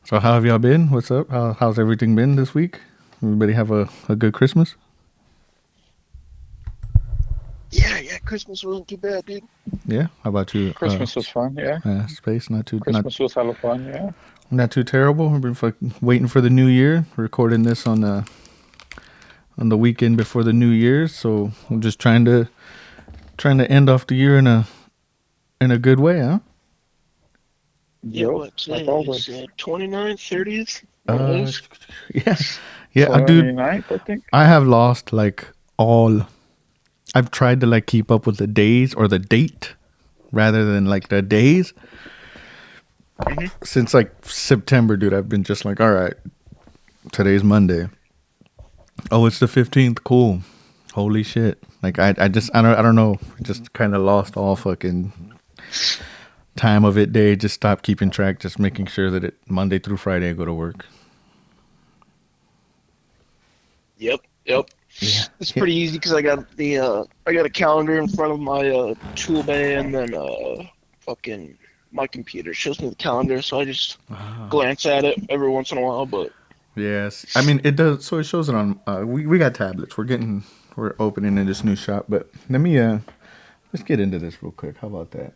So how have y'all been? What's up? How's everything been this week? Everybody have a good Christmas? Yeah, Christmas wasn't too bad, dude. Yeah. How about you? Christmas was fun, yeah. Space Christmas was hella fun, yeah. not too terrible. I've been fucking waiting for the new year. Recording this on the weekend before the New Year's, so I'm just trying to end off the year in a good way, huh? Yeah, Yup, what like today is always. 29th, 30th, one of Uh, those. yeah, yeah, dude. 29th, I think. I have lost like all. I've tried to like keep up with the days or the date rather than like the days Hmm. since like September, dude. I've been just like, all right, today's Monday. Oh, it's the 15th. Cool. Holy shit. Like I don't know. Just kind of lost all fucking time of it day. Just stopped keeping track. Just making sure that it Monday through Friday I go to work. Yep. Yeah. It's Yeah. pretty easy because I got a calendar in front of my tool bay and then fucking my computer shows me the calendar, so I just glance at it every once in a while. But Yes. I mean it does. So it shows it on. We got tablets. We're opening in this new shop. But let me let's get into this real quick. How about that?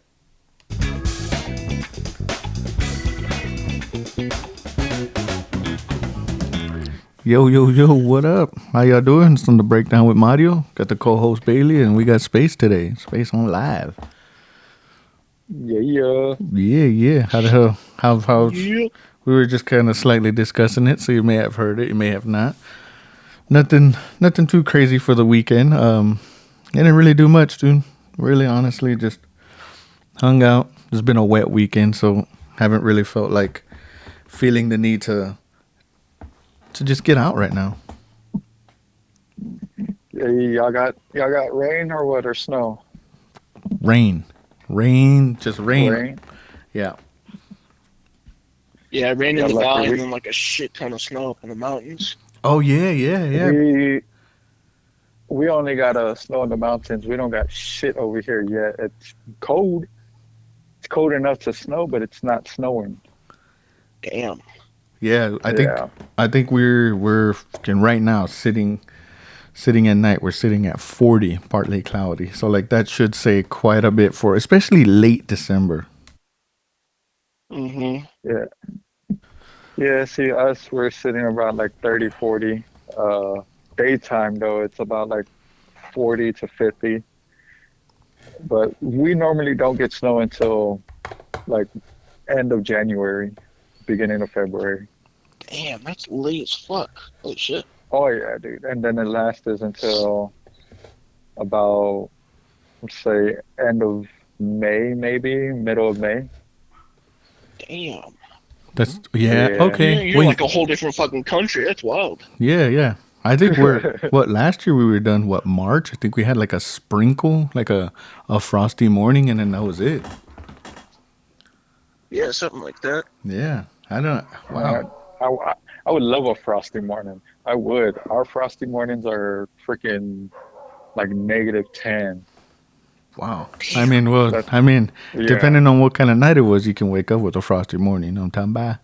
Yo, yo, yo, what up? How y'all doing? It's on the breakdown with Mario. Got the co-host Bailey, and we got Space today. Space on live. Yeah, yeah. Yeah, yeah. How the hell? How's? yeah, We were just kind of slightly discussing it, so you may have heard it, you may have not. Nothing too crazy for the weekend. I didn't really do much, dude. Really, honestly, just hung out. It's been a wet weekend, so haven't really felt like feeling the need to just get out right now. Yeah, y'all got rain or what or snow? Rain, rain, just rain. Rain. Yeah. yeah, it rained in Y'all the lucky. valley and We then like a shit ton of snow up in the mountains. Oh yeah, yeah, yeah. we we only got snow in the mountains. We don't got shit over here yet. It's cold. It's cold enough to snow, but it's not snowing. Damn. Yeah, Yeah. I think we're fucking right now sitting at night. We're sitting at 40, partly cloudy. So like that should say quite a bit for especially late December. Hmm. Yeah. Yeah, see us we're sitting around like 30, 40. Daytime though, it's about like 40 to 50. But we normally don't get snow until like end of January, beginning of February. Damn, that's late as fuck. Holy shit. Oh yeah, dude. And then it lasts us until about let's say end of May, maybe middle of May. Damn. That's yeah, Yeah. okay. You're Wait, like a whole different fucking country. That's wild. yeah, yeah. I think we're what last year we were done what March. I think we had like a sprinkle, like a frosty morning, and then that was it. Yeah, something like that. Yeah, I don't. Uh, Wow. I would love a frosty morning. I would. Our frosty mornings are freaking like -10. Wow. I Damn. mean, well, That I mean, yeah. depending on what kind of night it was, you can wake up with a frosty morning. You know what I'm talking Yeah. about?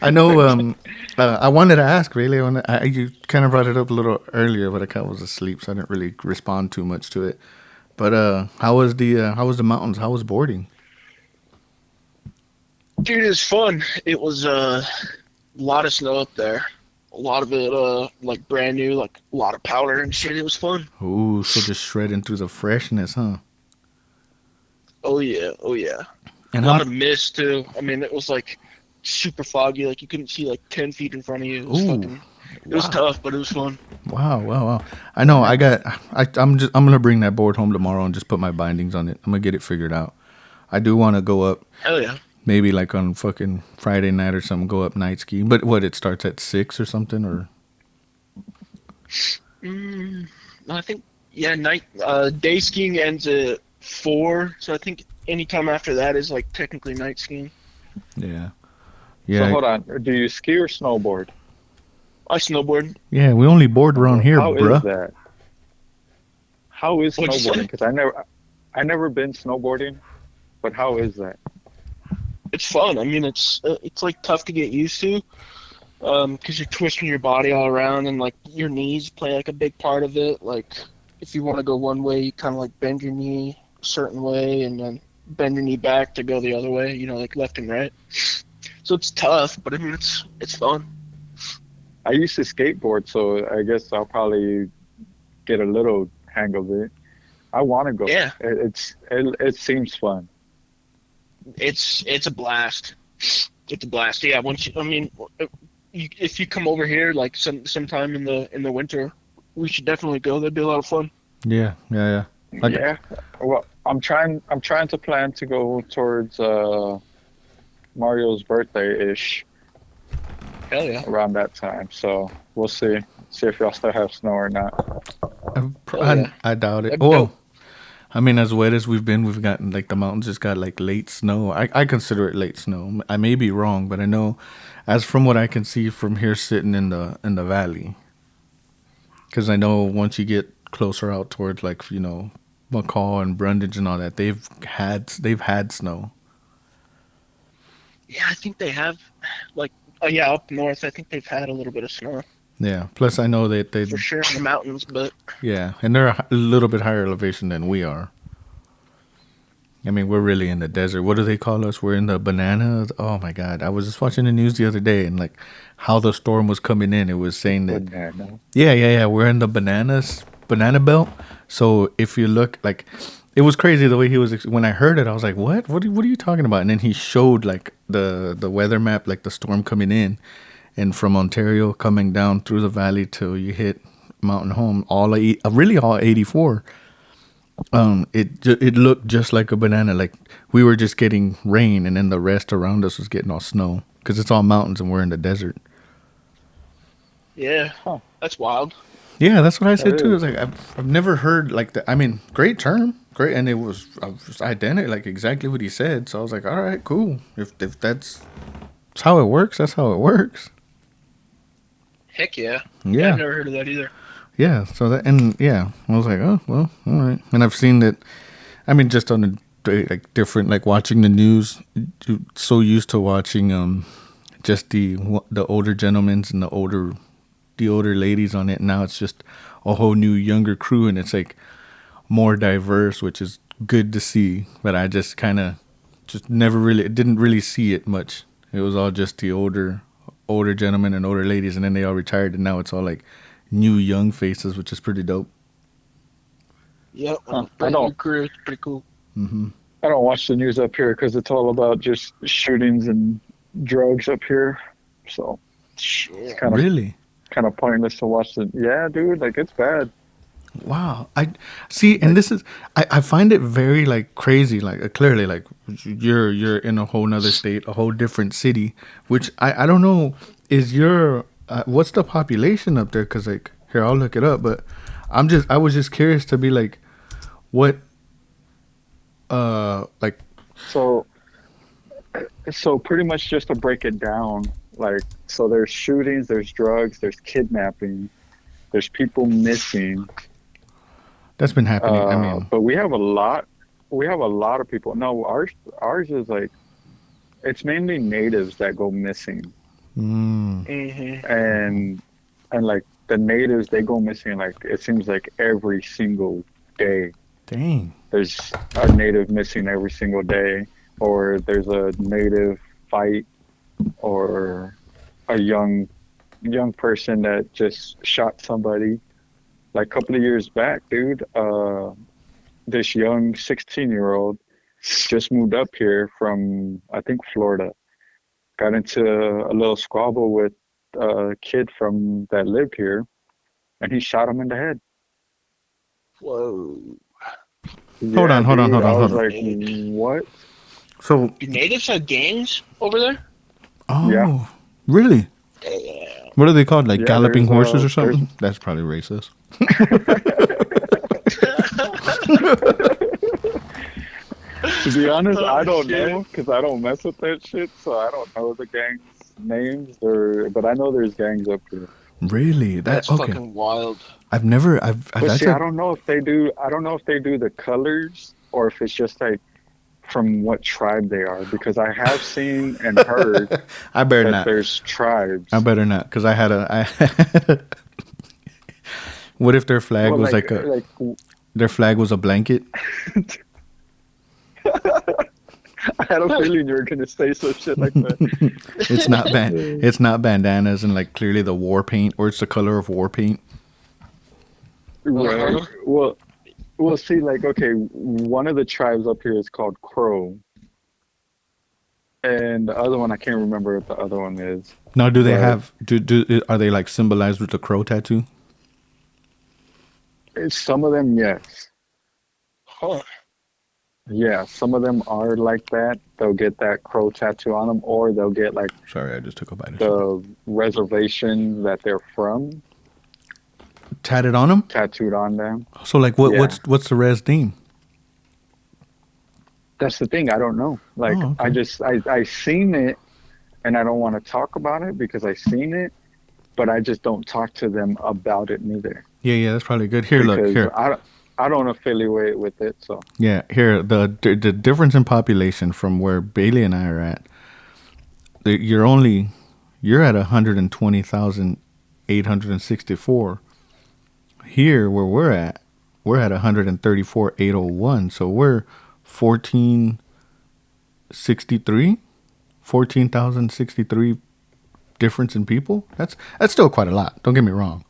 I know. I wanted to ask. Really, you kind of brought it up a little earlier, but I kind of was asleep, so I didn't really respond too much to it. But how was the mountains? How was boarding? Dude, it's fun. It was a lot of snow up there. A lot of it like brand new, like a lot of powder and shit. It was fun. Ooh, so just shredding through the freshness, huh? Oh yeah, oh yeah. And A how? lot of mist too. I mean, it was like super foggy. Like you couldn't see like 10 feet in front of you. It was Ooh, fucking. It was wow, tough, but it was fun. wow, wow, wow. I know. I'm gonna bring that board home tomorrow and just put my bindings on it. I'm gonna get it figured out. I do want to go up Hell yeah. maybe like on fucking Friday night or something. Go up night ski. But what? It starts at 6 or something or. Mm, no, I think yeah. Night day skiing ends at 4, so I think any time after that is like technically night skiing. Yeah. So Yeah. hold on. Do you ski or snowboard? I snowboard. Yeah. We only board around here, How is bruh. that? How is What'd you snowboarding? say? Because I never been snowboarding, but how is that? It's fun. I mean, it's like tough to get used to, because you're twisting your body all around and like your knees play like a big part of it. Like if you want to go one way, you kind of like bend your knee a certain way and then bend your knee back to go the other way. You know, like left and right. So it's tough, but I mean it's fun. I used to skateboard, so I guess I'll probably get a little hang of it. I want to go. Yeah, It seems fun. it's a blast. It's a blast. Yeah, once you, I mean, if you come over here like sometime in the winter, we should definitely go. That'd be a lot of fun. Yeah, yeah, yeah. Like, Yeah. Well, I'm trying to plan to go towards Mario's birthday ish Hell yeah. around that time. So we'll see. See if y'all still have snow or not. Oh, yeah. I doubt it. That'd be Oh, dope. I mean, as wet as we've been, we've gotten like the mountains just got like late snow. I consider it late snow. I may be wrong, but I know, as from what I can see from here sitting in the valley, because I know once you get closer out towards like McCall and Brundage and all that, they've had snow. Yeah, I think they have, like, yeah, up north. I think they've had a little bit of snow Yeah. Plus, I know that they for sure in the mountains, but yeah, and they're a little bit higher elevation than we are. I mean, we're really in the desert. What do they call us? We're in the bananas. Oh my God. I was just watching the news the other day and like how the storm was coming in. It was saying that, Banana. yeah, yeah, yeah, we're in the banana belt. So if you look like, it was crazy the way he was, when I heard it, I was like, what are you talking about? And then he showed like the weather map, like the storm coming in and from Ontario coming down through the valley till you hit Mountain Home, really all 84. It looked just like a banana. Like we were just getting rain, and then the rest around us was getting all snow because it's all mountains and we're in the desert. yeah, Huh. that's wild. Yeah, that's what I said That too. It's is. like I've never heard like that. I mean, great term, great, and it was identical, like exactly what he said. So I was like, all right, cool. If that's how it works, that's how it works. Heck yeah. Yeah, I've Yeah, never heard of that either. yeah. So that and yeah, I was like, oh well, all right. And I've seen that. I mean, just on like different, like watching the news. So used to watching just the older gentlemen's and the older ladies on it. Now it's just a whole new younger crew, and it's like more diverse, which is good to see. But I just kind of just never really didn't really see it much. It was all just the older gentlemen and older ladies, and then they all retired, and now it's all like new young faces, which is pretty dope. Yep, Huh. I brand new don't. crew. It's pretty cool. Hmm. I don't watch the news up here because it's all about just shootings and drugs up here. So it's Shit. Really? kind of pointless to watch the. Yeah, dude, like it's bad. Wow. I see, and Like this is I find it very like crazy, like clearly like you're in a whole nother state, a whole different city, which I don't know is your what's the population up there? Because like here I'll look it up, but I was just curious to be like what like so. So pretty much just to break it down, like so there's shootings, there's drugs, there's kidnapping, there's people missing. that's been happening. I mean, But we have a lot of people. No, ours is like it's mainly natives that go missing, mm, Mm-hmm. and like the natives they go missing like it seems like every single day. dang, There's a native missing every single day, or there's a native fight, or a young person that just shot somebody. Like a couple of years back, dude, this young 16-year-old just moved up here from I think Florida. Got into a little squabble with a kid from that lived here, and he shot him in the head. Whoa. hold Yeah, on, hold on, dude. hold I on, hold was on. like, Natives. what? So, Do natives have gangs over there? Yeah, oh, really? Damn. What are they called? Like yeah. galloping horses or There's something? That's probably racist. To be honest, I Oh don't shit. know because I don't mess with that shit, so I don't know the gangs' names but I know there's gangs up here. Really? That's That okay? fucking wild. I've never. I've But that's see, I a don't know if they do. I don't know if they do the colors or if it's just like from what tribe they are, because I have seen and heard I better that not. there's I tribes. better not, because I had a. What if their flag Well, was like a like their flag was a blanket? I had a feeling you were gonna say some shit like that. It's not bandanas and like clearly the war paint, or it's the color of war paint. Right. Uh-huh. Well, we'll see. Like, okay, one of the tribes up here is called Crow, and the other one I can't remember what the other one is. Now, do they But have do are they like symbolized with the crow tattoo? some of them, yes, Huh. yeah, some of them are like that. They'll get that crow tattoo on them, or they'll get like Sorry, I just took a bite of something. the reservation that they're from Tatted on them. tattooed on them. So like, Yeah. what's the res name? That's the thing. I don't know. Like, Oh, okay. I seen it, and I don't want to talk about it because I seen it, but I just don't talk to them about it neither Yeah, that's probably good. Here, look because here. I don't affiliate with it. So Yeah, here the difference in population from where Bailey and I are at. You're at 120,864. Here where we're at 134,801. So we're 1463, 14,063 difference in people. That's still quite a lot. Don't get me wrong.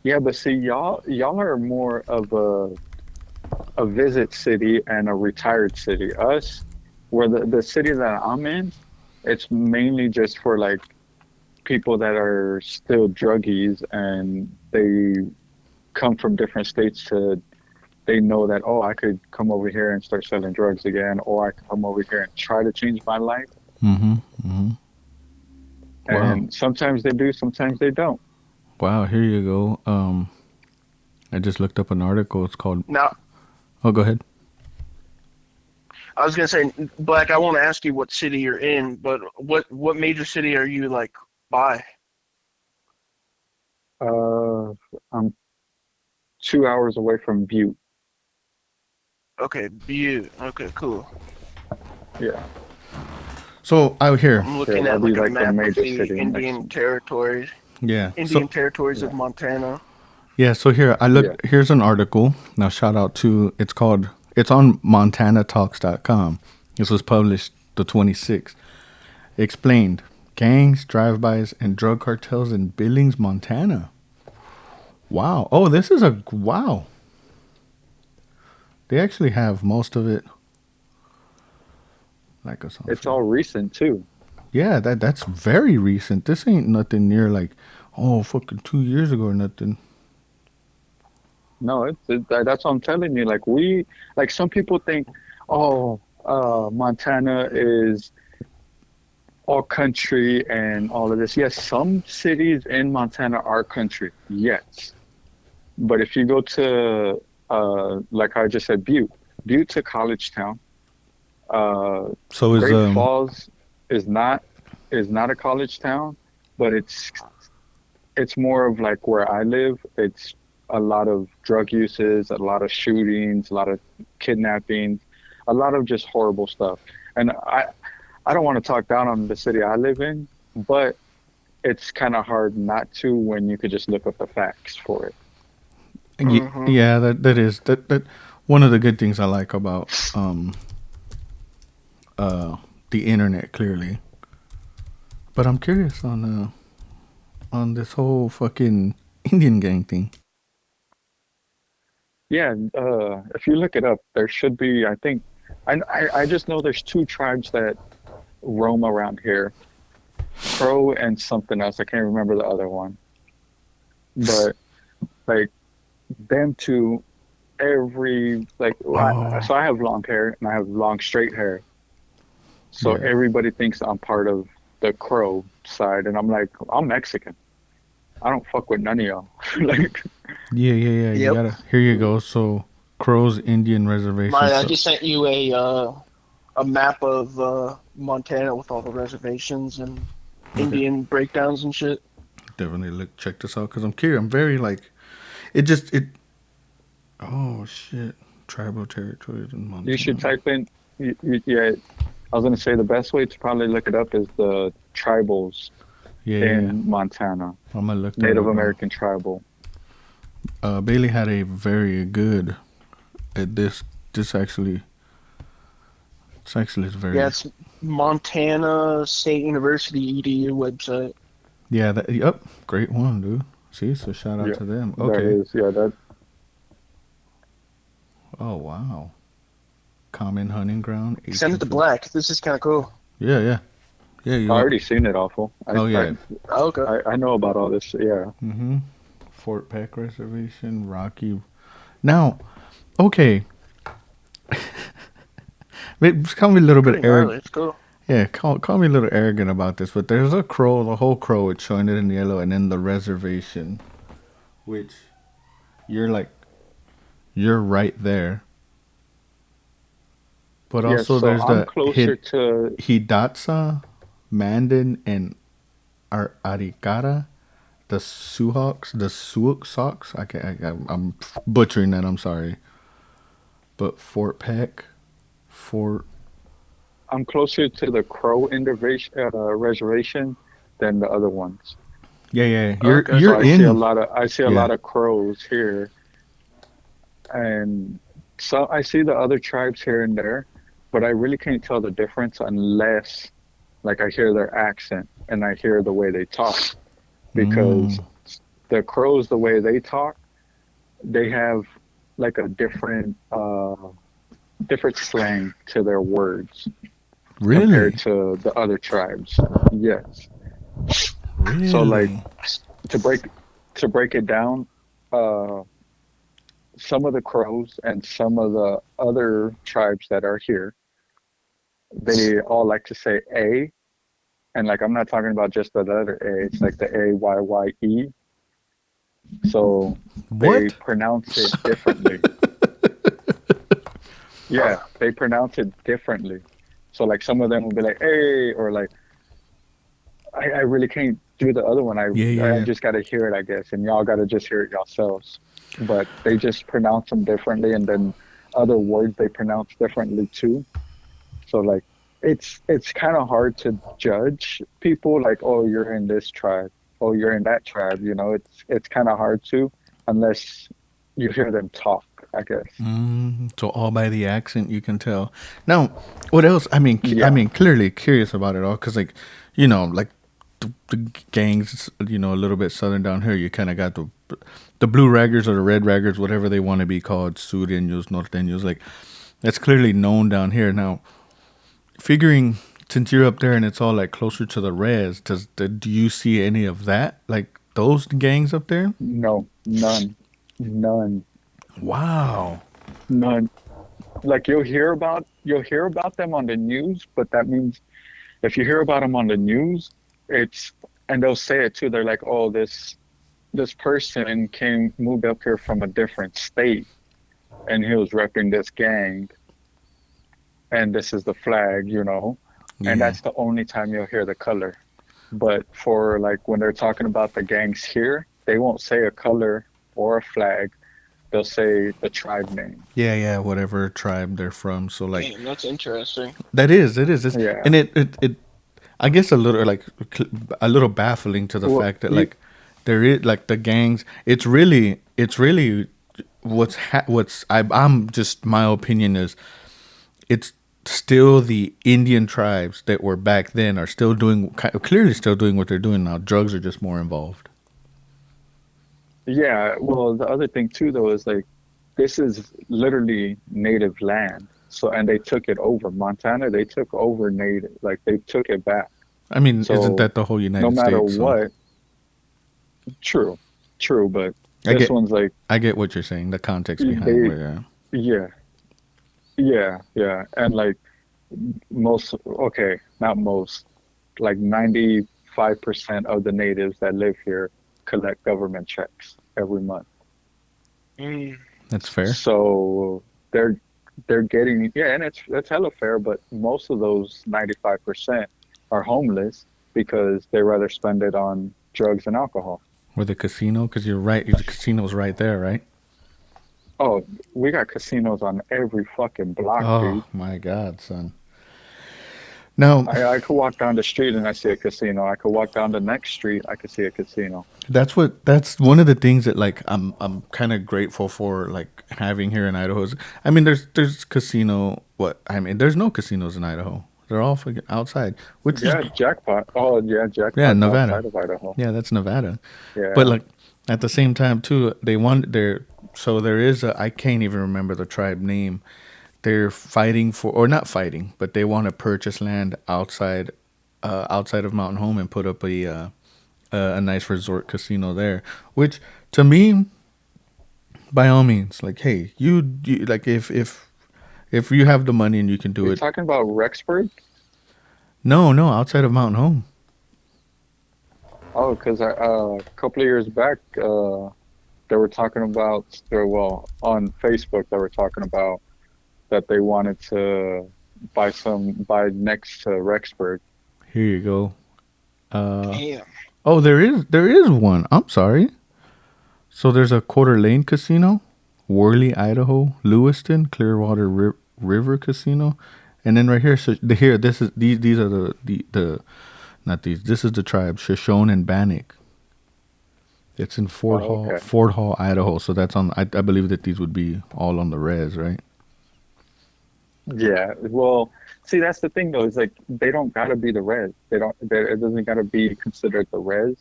yeah, but see, y'all are more of a visit city and a retired city. Us, where the city that I'm in, it's mainly just for like people that are still druggies and they come from different states to they know that, oh, I could come over here and start selling drugs again, or I could come over here and try to change my life. Mm-hmm. Mm-hmm. Wow. And sometimes they do, sometimes they don't. Wow. Here you go. I just looked up an article. It's called. Now, Oh, go ahead. I was gonna say, Black. I want to ask you what city you're in, but what major city are you like by? Uh, I'm 2 hours away from Butte. Okay, Butte. Okay, cool. Yeah, So out here. I'm yeah, looking that'd at be like a like the map of major the city in Mexico. Yeah. Indian territories of Yeah, Montana. Yeah, so here I yeah. looked. Here's an article. Now, shout out to it's on MontanaTalks.com. This was published the 26th. Explained gangs, drive-bys, and drug cartels in Billings, Montana. Wow. Oh, this is a wow. They actually have most of it. Like a It's song. all recent too. Yeah, that's very recent. This ain't nothing near like, oh, fucking 2 years ago or nothing. No, that's what I'm telling you. Like some people think, oh, Montana is all country and all of this. Yes, some cities in Montana are country. Yes, but if you go to, like I just said, Butte's a college town. Uh, So is Great Falls is not a college town, but it's more of like where I live. It's a lot of drug uses, a lot of shootings, a lot of kidnappings, a lot of just horrible stuff. And I don't want to talk down on the city I live in, but it's kind of hard not to when you could just look up the facts for it. Mm-hmm. Yeah, that is that one of the good things I like about uh the internet clearly. But I'm curious on this whole fucking Indian gang thing. Yeah, if you look it up, there should be, I think, I just know there's two tribes that roam around here, Crow and something else. I can't remember the other one. But like them two, Oh, so I have long hair and I have long straight hair. So yeah. everybody thinks I'm part of the Crow side, and I'm like, I'm Mexican. I don't fuck with none of y'all. Like, Yeah. You Yep. gotta. Here you go. So Crow's Indian reservation. My, I So just sent you a map of Montana with all the reservations and okay, Indian breakdowns and shit. definitely check this out because I'm curious. I'm very like it. Just it. Oh shit. Tribal territories in Montana. You should type in. Yeah, I was gonna say the best way to probably look it up is the tribals Yeah, yeah. in Montana, I'm gonna look that Native up now. American tribal. Bailey had a very good at this. This actually, it's actually very. Yeah, it's Montana State University EDU website. Yeah, that. Yep, great one, dude. See, so shout out Yeah, to them. that Okay. is. Yeah, that. Oh wow. Common hunting ground. Send it to 1850. Black. This is kind of cool. Yeah, yeah, yeah. I You. already seen it. Awful. Oh yeah. Oh, okay. I know about all this. Yeah. Mm-hmm. Fort Peck Reservation, Rocky. Now, okay. Just call me a little bit Pretty gnarly. arrogant. It's cool. Yeah, call me a little arrogant about this, but there's a crow, the whole crow, it's showing it in yellow, and then the reservation, which you're like, you're right there. But Yeah. also So there's I'm the closer to. Hidatsa, Mandan, and Arikara, the Suhawks, the Sioux Sox. I'm butchering that. I'm sorry. But Fort Peck, Fort. I'm closer to the reservation than the other ones. Yeah. Okay. So You're in. I see a Yeah. lot of crows here, and so I see the other tribes here and there, but I really can't tell the difference unless like I hear their accent and I hear the way they talk, because Mm, the crows, the way they talk, they have like a different slang to their words really? compared to the other tribes. Yes. So like Really? to break to break it down, uh, some of the crows and some of the other tribes that are here, they all like to say A, and like I'm not talking about just the letter A. It's like the AYYE. So they What? pronounce it differently. Yeah, they pronounce it differently. So like some of them will be like "hey" or like I really can't do the other one. I Yeah. just gotta hear it, I guess, and y'all gotta just hear it yourselves. But they just pronounce them differently, and then other words they pronounce differently too. So like it's kind of hard to judge people like, oh, you're in this tribe, oh, you're in that tribe. You know, it's kind of hard to unless you hear them talk, I guess. So all by the accent you can tell. Now, what else? I Yeah. mean, clearly curious about it all because, like, like the gangs, a little bit southern down here. You kind of got the blue raggers or the red raggers, whatever they want to be called, sureños, norteños. Like that's clearly known down here. Now, figuring since you're up there and it's all like closer to the res, do you see any of that? Like those gangs up there? No, none, Wow. none. Like you'll hear about them on the news, but that means if you hear about them on the news, it's and they'll say it too. They're like, oh, this person moved up here from a different state, and he was repping this gang, and this is the flag, and Yeah. that's the only time you'll hear the color. But for like when they're talking about the gangs here, they won't say a color or a flag. They'll say the tribe name. Yeah, whatever tribe they're from. So like Damn, that's interesting. that is it is, Yeah. and it I guess a little like a little baffling to the Well, fact that like there is like the gangs. It's really I'm just my opinion is it's still the Indian tribes that were back then are still doing clearly still doing what they're doing now. Drugs are just more involved. yeah. Well, the other thing too, though, is like this is literally native land. So, and they took it over. Montana, they took over native, like they took it back. I mean, isn't So that the whole no United matter States? So what, true, true, but I this get one's like I get what you're saying. The context behind they, where. yeah, yeah, and like most, okay, not most, like 95% of the natives that live here collect government checks every month. Mm. That's fair. So they're getting, yeah, and that's hella fair, but most of those 95% are homeless because they rather spend it on drugs and alcohol. Or the casino, because you're right. The casino's right there, right? Oh, we got casinos on every fucking block, Oh dude. my God, son. Now, I could walk down the street and I see a casino. I could walk down the next street, I could see a casino. that's one of the things that like I'm kind of grateful for like having here in Idaho. I mean, there's casino. What I mean, there's no casinos in Idaho. They're all fucking outside, which is Yeah, jackpot. Oh, yeah, yeah, jackpot's Nevada. outside of Idaho. Yeah, that's Nevada. But Yeah. like at the same time too, they want there. So there is a I can't even remember the tribe name. They're fighting for or not fighting, but they want to purchase land outside of Mountain Home and put up a nice resort casino there. Which to me, by all means, like hey, you like if you have the money and you can do You're it. talking about Rexburg? No, no, outside of Mountain Home. Oh, because a couple of years back, they were talking about, well, on Facebook, they were talking about that they wanted to buy next to Rexburg. Here you go. Uh Damn. oh, there is one. I'm sorry. So there's a Quarter Lane Casino, Worley, Idaho, Lewiston, Clearwater River Casino, and then right here, so here this is these are the not these. This is the tribe Shoshone and Bannock. It's in Oh, okay. Fort Hall, Idaho. So that's on. I believe that these would be all on the res, right? Yeah. Well, see, that's the thing though, is like they don't gotta be the res. It doesn't gotta be considered the res.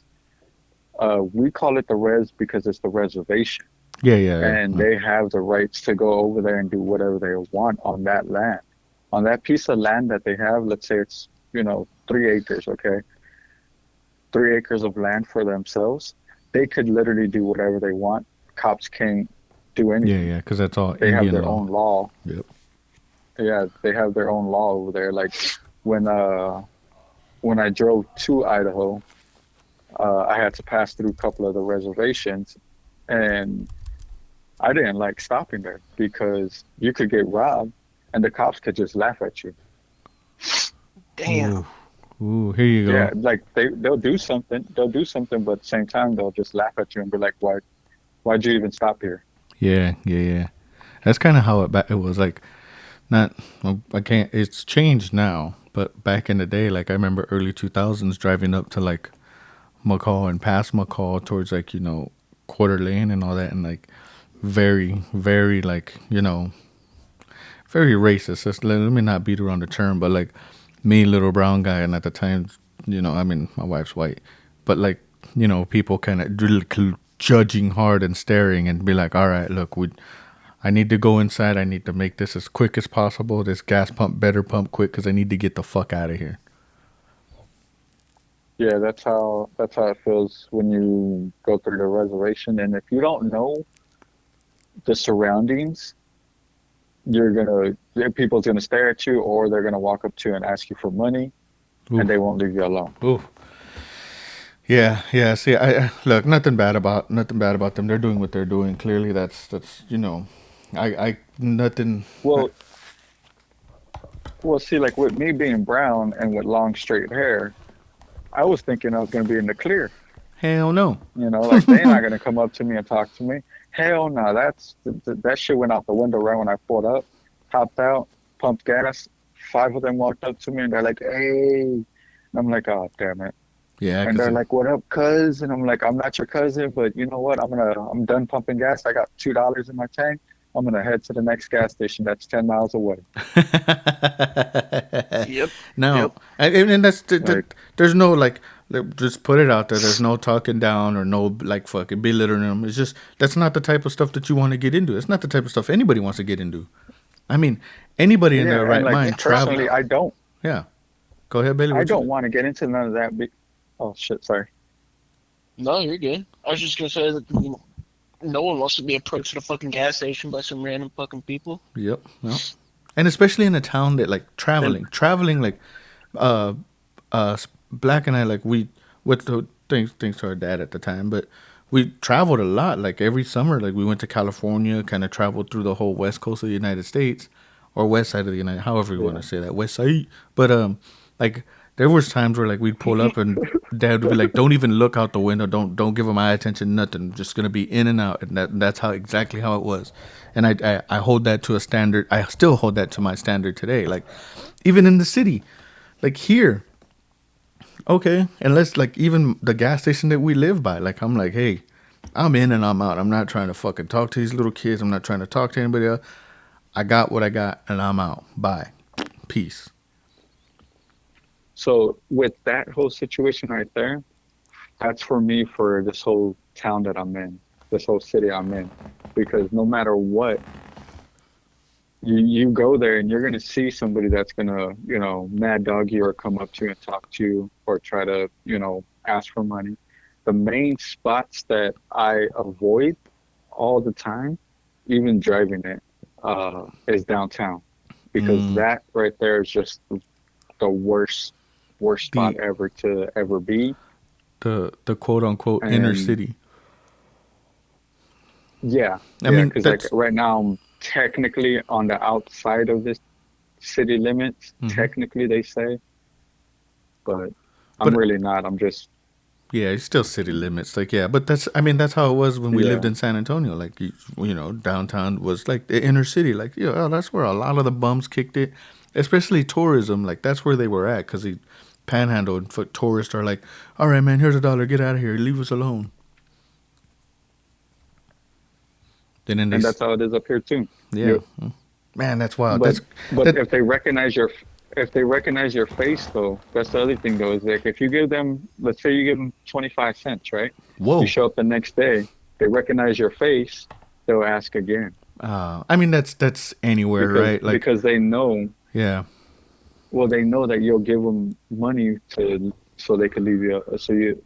We call it the res because it's the reservation. Yeah, yeah, yeah. And they have the rights to go over there and do whatever they want on that land. On that piece of land that they have, let's say it's, 3 acres, okay? 3 acres of land for themselves. They could literally do whatever they want. Cops can't do Yeah, anything. yeah. Because that's all They have Indian their law. own law. Yep. Yeah, they have their own law over there. Like when uh when I drove to Idaho, I had to pass through a couple of the reservations, and I didn't like stopping there because you could get robbed and the cops could just laugh at you. Damn. Ooh, ooh. Here you Yeah, go. like they'll do something, but at the same time they'll just laugh at you and be like, why'd you even stop here? Yeah, yeah, yeah. That's kind of how it was like. Not, well, I can't. It's changed now, but back in the day, like I remember early 2000s driving up to like McCall and past McCall towards like Quarter Lane and all that, and like very, very like very racist. Let me not beat around the term, but like me, little brown guy, and at the time, I mean, my wife's white, but like people kind of judging hard and staring and be like, all right, look, I need to go inside. I need to make this as quick as possible. This gas pump better pump quick because I need to get the fuck out of here. Yeah, that's how it feels when you go through the reservation. And if you don't know the surroundings, people's gonna stare at you, or they're gonna walk up to you and ask you for money, and Ooh, they won't leave you alone. ooh. Yeah, yeah. See, look, nothing bad about them. They're doing what they're doing. Clearly, I nothing. Well, well, see, like with me being brown and with long straight hair, I was thinking I was gonna be in the clear. Hell no. Like they're not gonna come up to me and talk to me. Hell no, that shit went out the window right when I pulled up, hopped out, pumped gas. Five of them walked up to me and they're like, "Hey," and I'm like, "Oh, damn it." Yeah, And cause they're like, "What up, cuz?" And I'm like, "I'm not your cousin, but you know what? I'm done pumping gas. I got $2 in my tank. I'm gonna head to the next gas station that's 10 miles away." Yep. no, Yep. and Like, there's no just put it out there. There's no talking down or no like fucking belittling them. It's just that's not the type of stuff that you want to get into. It's not the type of stuff anybody wants to get into. I mean, anybody in their yeah, and right like mind travel. personally, Yeah, go ahead, Bailey. I What you don't got? want to get into none of that. Oh shit, sorry. No, you're good. I was just gonna say that no one wants to be approached at a fucking gas station by some random fucking people. Yep. Well, and especially in a town that like And traveling like uh Black and I like we with the things to our dad at the time, but we traveled a lot. Like every summer, like we went to California, kind of traveled through the whole west coast of the United States or west side of the United, however you want to yeah, say that, west side. But like There was times where like we'd pull up and Dad would be like, "Don't even look out the window. Don't give them eye attention. Nothing. Just gonna be in and out." And that's how exactly how it was. And I hold that to a standard. I still hold that to my standard today. Like even in the city, like here, okay, unless like even the gas station that we live by, like I'm like, hey, I'm in and I'm out. I'm not trying to fucking talk to these little kids. I'm not trying to talk to anybody else. I got what I got and I'm out. Bye. Peace. So with that whole situation right there, that's for me for this whole town that I'm in, this whole city I'm in, because no matter what, you go there and you're gonna see somebody that's gonna, mad dog you or come up to you and talk to you or try to, ask for money. The main spots that I avoid all the time, even driving it, is downtown, because that right there is just the worst spot ever to ever be. The quote unquote inner And city. yeah, I yeah, mean, because like that's right now I'm technically on the outside of this city limits, technically they say, but I'm but really not. I'm just, yeah, it's still city limits. Like yeah, but that's I mean that's how it was when we lived yeah, in San Antonio. Like you know, downtown was like the inner city. Like yeah, that's where a lot of the bums kicked it, especially tourism. Like that's where they were at because the panhandle and foot tourists are like, all right, man, here's $1, get out of here, leave us alone. Then they and that's how it is up here too. yeah, You, man, that's wild. but That's but that. if they recognize your face though, that's the other thing though, is like if you give them, let's say you give them 25 cents, right? You Whoa. show up the next day, they recognize your face, they'll ask again I mean that's anywhere, right? Like because they know, yeah, well, they know that you'll give them money to so they can leave you,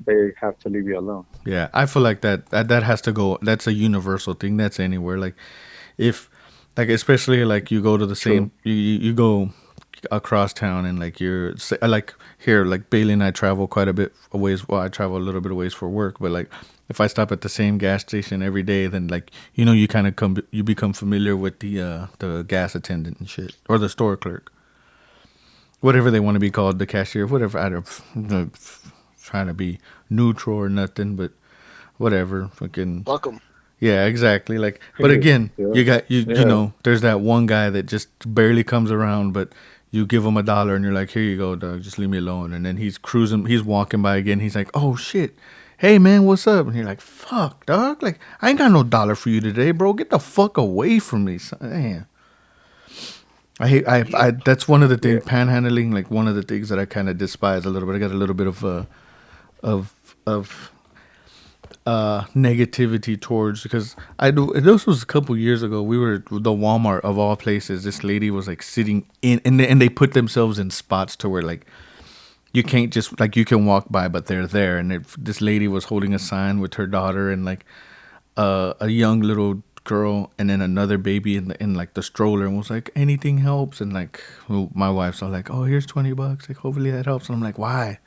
they have to leave you alone. yeah. I feel like that has to go. That's a universal thing. That's anywhere. Like if like especially like you go to the True. same you go across town and like you're like here like Bailey and I travel quite a bit a ways. Well, I travel a little bit of ways for work, but like if I stop at the same gas station every day, then like you kind of you become familiar with the gas attendant and shit or the store clerk, whatever they want to be called, the cashier, whatever. I don't trying to be neutral or nothing, but whatever. Fucking Welcome. yeah, exactly. Like, but again, Yeah. you got you Yeah. know, there's that one guy that just barely comes around, but you give him $1 and you're like, here you go, dog, just leave me alone. And then he's cruising, he's walking by again. He's like, oh shit, hey man, what's up? And you're like, fuck, dog, like I ain't got no dollar for you today, bro. Get the fuck away from me, son. Damn. I hate I that's one of the Yeah. things panhandling, like one of the things that I kind of despise a little bit. I got a little bit of of negativity towards because I do. This was a couple years ago. We were at the Walmart of all places. This lady was like sitting in, and they put themselves in spots to where like you can't just like you can walk by, but they're there. And this lady was holding a sign with her daughter and like a young little girl, and then another baby in like the stroller, and was like anything helps. And like well, my wife's all like, oh, here's $20. Like hopefully that helps. And I'm like, why?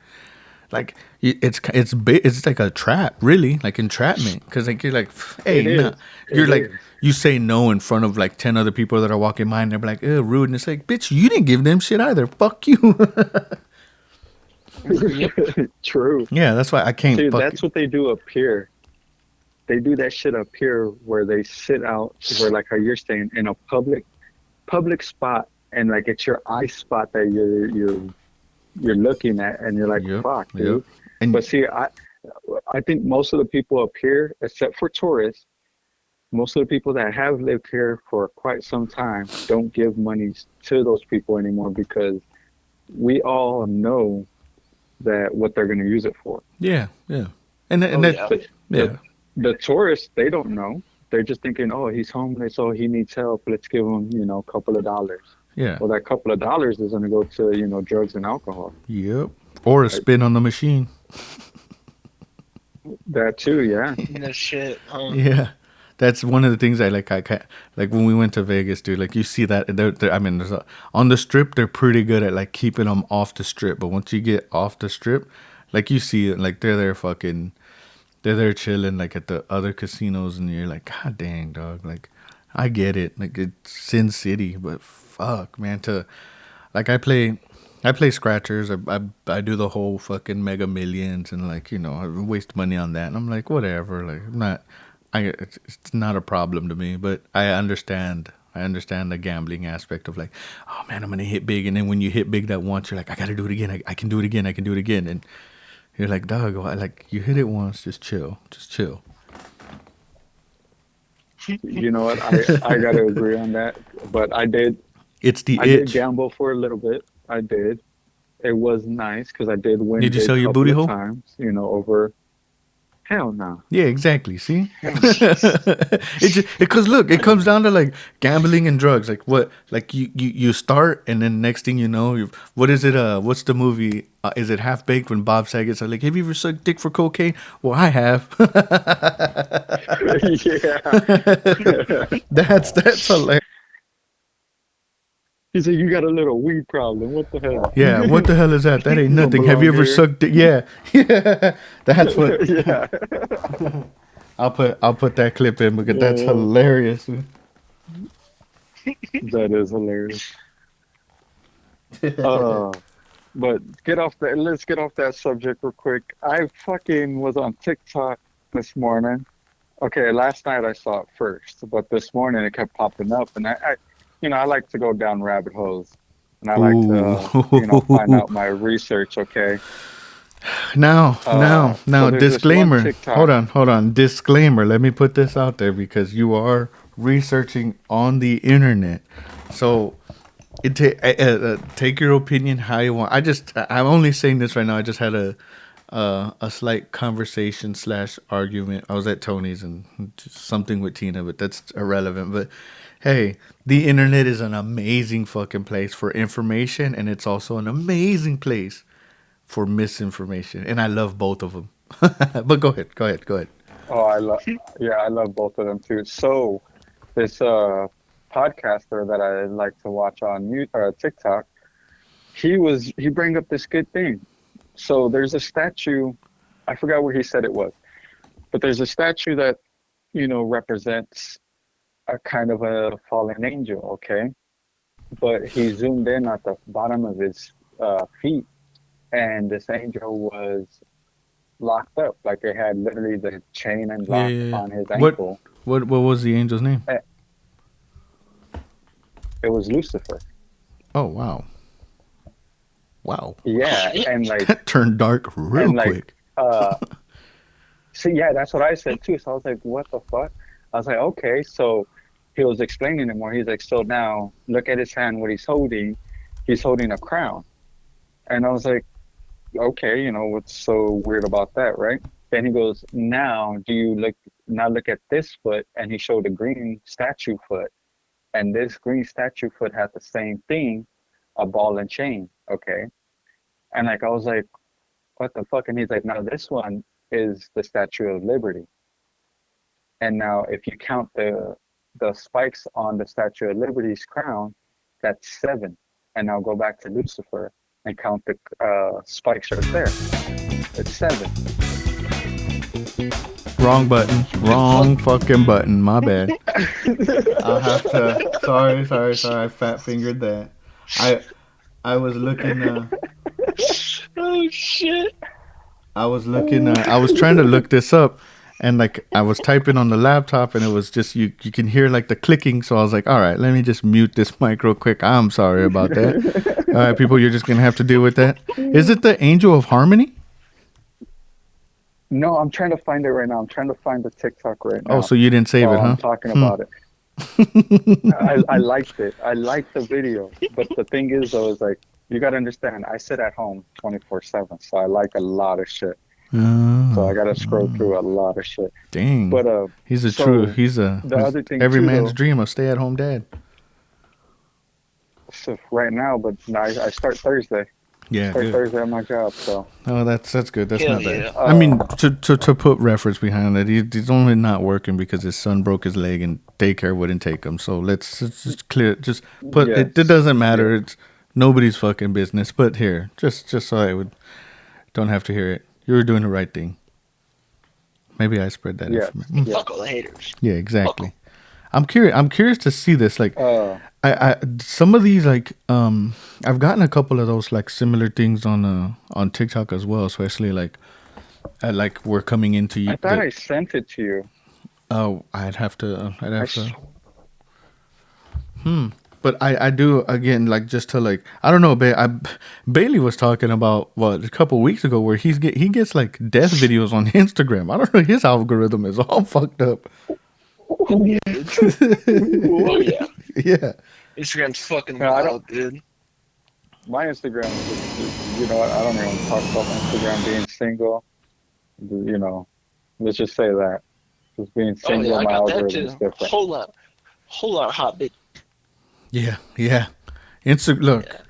Like it's like a trap, really, like entrapment. Because like you're like, hey, It nah. is. You're It like is. you say no in front of like 10 other people that are walking by, and they're like, rude. And it's like, bitch, you didn't give them shit either. Fuck you. Yep. True. Yeah, that's why I can't See, fuck it. that's what they do up here. They do that shit up here where they sit out where like how you're saying in a public spot, and like it's your eye spot that you're looking at, and you're like, Yep, fuck, yep. dude. And But see, I think most of the people up here, except for tourists, most of the people that have lived here for quite some time don't give money to those people anymore because we all know that what they're going to use it for. yeah, yeah. And Oh that yeah. But yeah, the tourists, they don't know. They're just thinking, oh, he's homeless, oh, he needs help. Let's give him, a couple of dollars. yeah, Well, that couple of dollars is going to go to, drugs and alcohol. yep. Or a Like, spin on the machine. that too, yeah. No shit. Huh? Yeah, that's one of the things I like. I like when we went to Vegas, dude. Like you see that I mean, on the strip, they're pretty good at like keeping them off the strip. But once you get off the strip, like you see it, like they're there fucking, they're there chilling, like at the other casinos, and you're like, God dang, dog. Like I get it, like it's Sin City, but fuck, man. To like I play. I play scratchers. I do the whole fucking Mega Millions and like I waste money on that. And I'm like whatever. Like I'm not. It's not a problem to me. But I understand. I understand the gambling aspect of like, oh man, I'm gonna hit big, and then when you hit big that once, you're like, I gotta do it again. I can do it again. I can do it again, and you're like, dog, like you hit it once, just chill, just chill. You know what? I gotta agree on that. But It's the I did itch. gamble for a little bit. I did. It was nice because I did win Did you big sell a your couple booty of hole? times. Over. Hell no. Yeah, exactly. See, Hell no. it just because look, it comes down to like gambling and drugs. Like what? Like you start, and then next thing you know, what is it? What's the movie? Is it Half Baked when Bob Saget's like, have you ever sucked dick for cocaine? Well, I have. Yeah. That's hilarious. He said, "You got a little weed problem. What the hell?" Yeah, what the hell is that? That ain't You don't nothing. Have you belong ever here. sucked dick? Yeah, yeah. That's what Yeah. I'll put that clip in because that's Yeah. hilarious. That is hilarious. Uh, but let's get off that subject real quick. I fucking was on TikTok this morning. Okay, last night I saw it first, but this morning it kept popping up, and I like to go down rabbit holes, and I like Ooh. to, find out my research. Okay. Now, So there's this one disclaimer. TikTok. Hold on. Disclaimer. Let me put this out there because you are researching on the internet. So, take your opinion how you want. I'm only saying this right now. I just had a slight conversation slash argument. I was at Tony's and just something with Tina, but that's irrelevant. But hey, the internet is an amazing fucking place for information, and it's also an amazing place for misinformation, and I love both of them. But go ahead. Oh, I love both of them too. So this podcaster that I like to watch on TikTok, he bring up this good thing. So there's a statue, I forgot where he said it was, but there's a statue that represents a kind of a fallen angel. Okay, but he zoomed in at the bottom of his feet, and this angel was locked up. Like they had literally the chain and Yeah, lock yeah, yeah. on his What ankle. what was the angel's name? Eh, It was Lucifer. Oh wow, wow. Yeah, and like That turned dark real and like quick. uh see, yeah, that's what I said too. So I was like, what the fuck? I was like, okay. So he was explaining it more. He's like, so now look at his hand, what he's holding. He's holding a crown. And I was like, okay, what's so weird about that, right? Then he goes, look at this foot, and he showed a green statue foot. And this green statue foot had the same thing, a ball and chain. Okay. And like I was like, what the fuck? And he's like, now this one is the Statue of Liberty. And now if you count the spikes on the Statue of Liberty's crown, that's 7. And now go back to Lucifer and count the spikes right there. It's 7. Wrong button. Wrong fucking button. My bad. I'll have to. Sorry. I fat fingered that. I I was looking. Oh shit! I was looking. I was trying to look this up, and like I was typing on the laptop, and it was just you can hear like the clicking. So I was like, all right, let me just mute this mic real quick. I'm sorry about that. All right, people, you're just gonna have to deal with that. Is it the Angel of Harmony? No, I'm trying to find it right now. I'm trying to find the TikTok right Oh, now so you didn't save it, while I'm huh? talking about it. I liked it. I liked the video. But the thing is, though, is like, you got to understand, I sit at home 24/7, so I like a lot of shit. So I got to scroll through a lot of shit. Dang. But He's so he's the other thing every too, man's though, dream of stay at home dad. so right now, but I start Thursday. Yeah, Start good. Thursday at my job, so Oh, that's good. That's Hell not bad. yeah. I mean, to put reference behind it, he's only not working because his son broke his leg and daycare wouldn't take him. So let's just clear. Just put yes, it. It doesn't matter. yes, It's nobody's fucking business. But here, just so I don't have to hear it. You were doing the right thing. Maybe I spread that yes, information. yes. Fuck all the haters. Yeah, Fuck 'em. exactly. I'm curious. I'm curious to see this. Like, I some of these like I've gotten a couple of those like similar things on TikTok as well, especially like we're coming into I thought I sent it to you. oh I'd I have s- to but I do again like just to like I don't know Bailey was talking about what a couple weeks ago where he gets like death videos on Instagram. I don't know, his algorithm is all fucked up. Oh yeah, oh yeah. Yeah. Instagram's fucking no, I don't. wild, dude. My Instagram you know what? I don't even talk about my Instagram being single. You know, let's just say that. Just being Oh yeah, single, I my got that algorithm is too. different. Whole lot hot bitch. Yeah, yeah. Look, Yeah.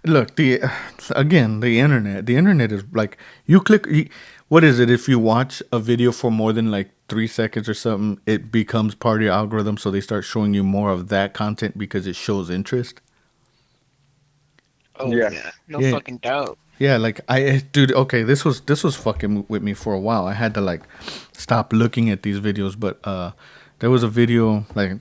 look. The internet is like you click. What is it? If you watch a video for more than like 3 seconds or something, it becomes part of your algorithm. So they start showing you more of that content because it shows interest. Oh Yes. yeah, no Yeah, fucking doubt. yeah. Like dude. Okay, this was fucking with me for a while. I had to like stop looking at these videos, but there was a video like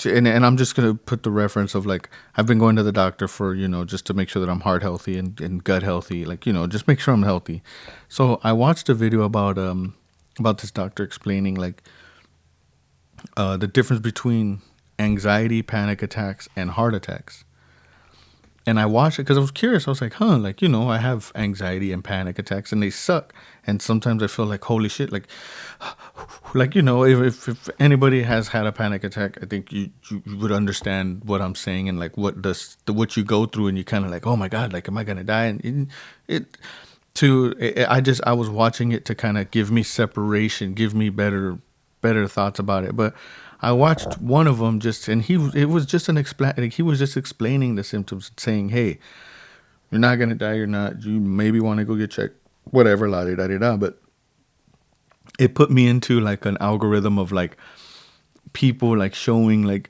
and I'm just gonna put the reference of like I've been going to the doctor for just to make sure that I'm heart healthy and gut healthy, like just make sure I'm healthy. So I watched a video about this doctor explaining like the difference between anxiety, panic attacks, and heart attacks. And I watched it because I was curious. I was like, huh, like, I have anxiety and panic attacks and they suck. And sometimes I feel like, holy shit, like, if anybody has had a panic attack, I think you would understand what I'm saying and like what you go through and you kind of like, oh my God, like, am I going to die? And I was watching it to kind of give me separation, give me better thoughts about it. But I watched one of them and it was just like he was just explaining the symptoms, saying, "Hey, you're not gonna die. You're not. You maybe want to go get checked, whatever, la di da di da." But it put me into like an algorithm of like people like showing like,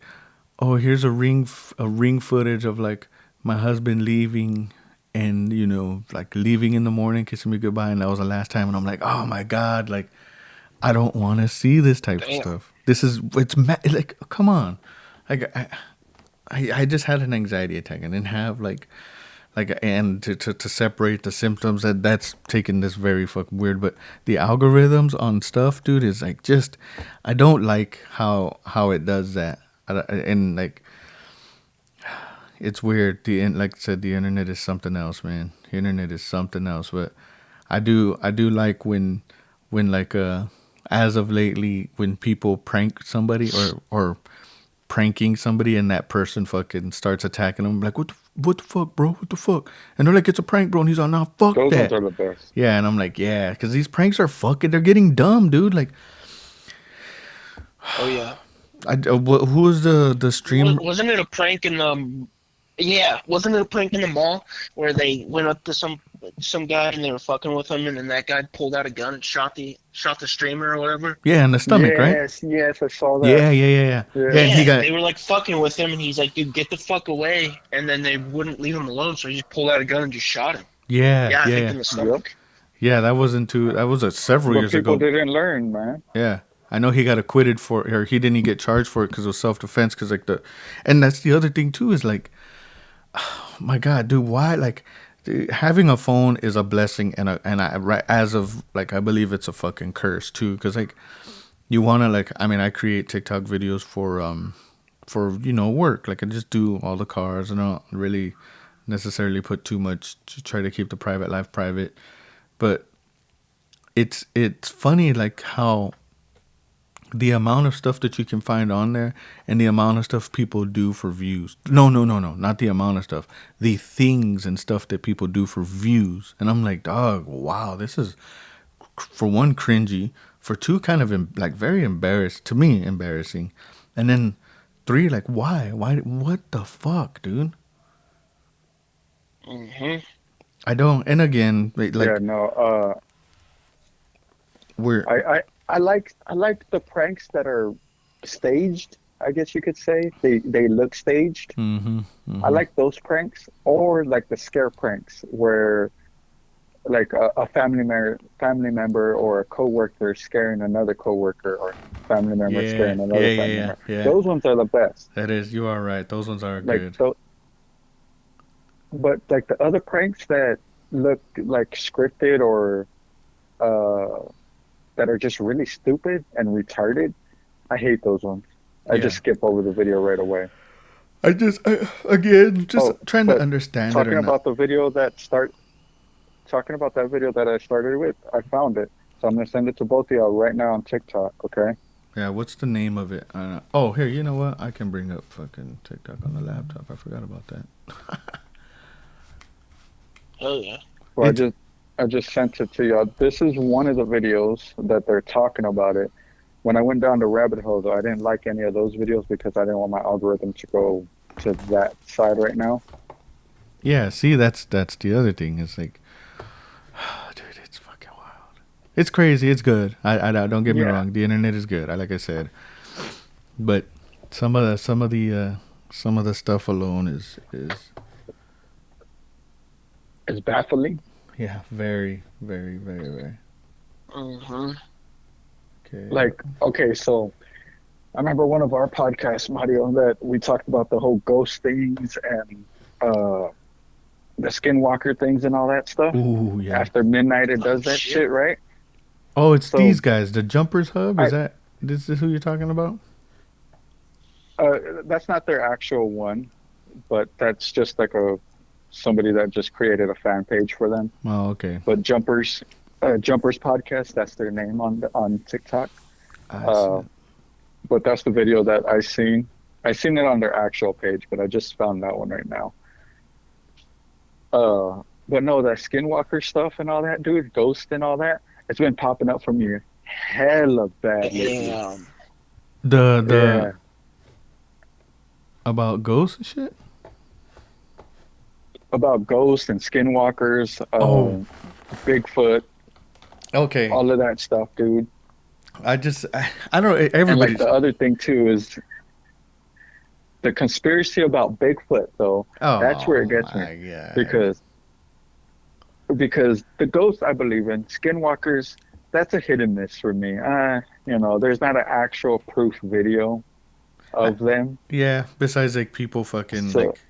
oh, here's a ring footage of like my husband leaving and like leaving in the morning, kissing me goodbye, and that was the last time. And I'm like, oh my God, like I don't want to see this type of Damn. stuff. Like, come on. Like, I just had an anxiety attack and didn't have and to separate the symptoms that's taken this very fucking weird. But the algorithms on stuff, dude, is like just, I don't like how it does that. And like, it's weird. Like I said, the internet is something else, man. The internet is something else. But I do like when like as of lately when people prank somebody or pranking somebody and that person fucking starts attacking them like what the fuck, bro, what the fuck, and they're like, it's a prank, bro, and he's like, nah, fuck Those ones that. are the best. Yeah, and I'm like, yeah, because these pranks are fucking, they're getting dumb, dude. Like Oh yeah. who was the stream? Wasn't it a prank in Yeah, wasn't it a prank in the mall where they went up to some guy and they were fucking with him and then that guy pulled out a gun and shot the streamer or whatever? Yeah, in the stomach, right? Yes, I saw that. Yeah, and he Yeah, got, they were like fucking with him and he's like, dude, get the fuck away, and then they wouldn't leave him alone, so he just pulled out a gun and just shot him. yeah, Yeah, I yeah, think yeah. in the Yep. stomach. Yeah, that was several But years people ago. didn't learn, man. Yeah, I know he got acquitted or he didn't get charged for it because it was self defense. Because like and that's the other thing too is like, my God, dude, why like dude, having a phone is a blessing and I right as of like I believe it's a fucking curse too. Because like you want to like, I mean, I create TikTok videos for work. Like I just do all the cars and I don't really necessarily put too much to try to keep the private life private, but it's funny like how the amount of stuff that you can find on there and the amount of stuff people do for views. No, no, no, no, not the amount of stuff. The things and stuff that people do for views. And I'm like, dog, wow, this is for one cringy, for two kind of like very embarrassed to me, embarrassing, and then three like why what the fuck, dude? Hmm. I don't. And again, Yeah, like no. we're I like the pranks that are staged. I guess you could say they look staged. mm-hmm, I mm-hmm. like those pranks, or like the scare pranks where like a family member or a coworker scaring another coworker, or family member Yeah, scaring yeah, another yeah, family yeah, member. yeah. Those ones are the best. That is, you are right. Those ones are Like good. but like the other pranks that look like scripted, or uh that are just really stupid and retarded, I hate those ones. I just Yeah. skip over the video right away. Again, just Oh, trying to but understand it or talking not. about the video that start talking about that video that I started with, I found it. So I'm gonna send it to both of y'all right now on TikTok, okay? Yeah, what's the name of it? Oh, here, you know what? I can bring up fucking TikTok on the laptop. I forgot about that. Hell yeah. So I It's just I just sent it to y'all. This is one of the videos that they're talking about it. When I went down the rabbit hole, though, I didn't like any of those videos because I didn't want my algorithm to go to that side right now. yeah. See, that's the other thing. It's like, dude, it's fucking wild. It's crazy. It's good. I don't get me Yeah, wrong. The internet is good. Like I said, but some of the stuff alone is it's baffling. yeah, very, very, very, very. Mm-hmm. Okay. Like, okay, so I remember one of our podcasts, Mario, that we talked about the whole ghost things and uh the skinwalker things and all that stuff. Ooh, yeah. After midnight, it Oh does that shit. shit, right? Oh, it's these So guys, the Jumpers Hub. Is I that this is who you're talking about? that's not their actual one, but that's just like a somebody that just created a fan page for them. Oh, okay. But Jumpers podcast, that's their name on TikTok. I see. Uh, but that's the video that I seen. I seen it on their actual page, but I just found that one right now. But no, that Skinwalker stuff and all that, dude, Ghost and all that, it's been popping up for me hella bad lately. Damn. The Yeah, about ghosts and shit. about Ghost and Skinwalkers, Oh, Bigfoot, okay. all of that stuff, dude. I don't know. And like Everybody's. the other thing too is the conspiracy about Bigfoot, though. That's where Oh it gets me my god. because the ghosts I believe in, Skinwalkers, that's a hit and miss for me. There's not an actual proof video I, of them, yeah. Besides, like people fucking so like,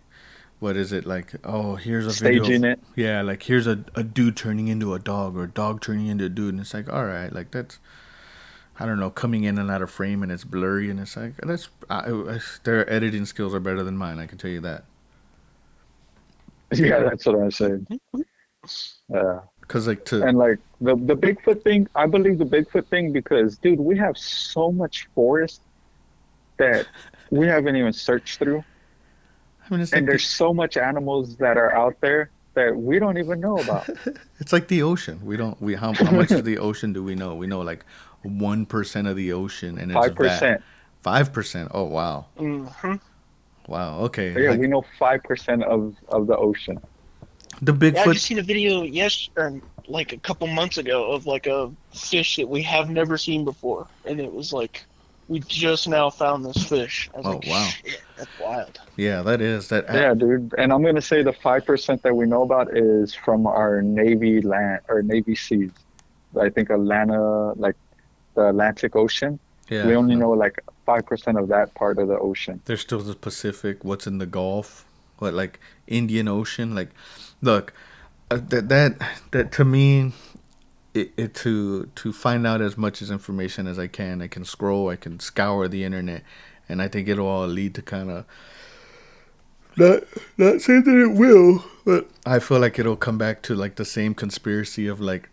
what is it like? Oh, here's a video of staging it. yeah. Like here's a dude turning into a dog or a dog turning into a dude, and it's like all right, like that's I don't know, coming in and out of frame and it's blurry and it's like their editing skills are better than mine. I can tell you that. Yeah, that's what I'm saying. Uh, Cause like to and like the Bigfoot thing, I believe the Bigfoot thing because, dude, we have so much forest that we haven't even searched through. I mean it's And like there's so much animals that are out there that we don't even know about. it's like the ocean. We don't we how much of the ocean do we know? We know like 1% of the ocean and it's vast. 5%. 5%. Oh wow. Mm-hmm. Wow. Okay. Yeah, we Like know 5% of the ocean. the Yeah, I Bigfoot. just seen a video or like a couple months ago of like a fish that we have never seen before, and it was like we just now found this fish. I was Oh like, wow. shit, that's wild. Yeah, that is that. Yeah, dude. And I'm gonna say the 5% that we know about is from our Navy land or Navy seas. I think Atlanta, like the Atlantic Ocean. We Yeah. only No. know like 5% of that part of the ocean. There's still the Pacific. What's in the Gulf? What like Indian Ocean? Like, look, that to me, it to find out as much as information as I can. I can scroll. I can scour the internet, and I think it'll all lead to kind of not not saying that it will, but I feel like it'll come back to like the same conspiracy of like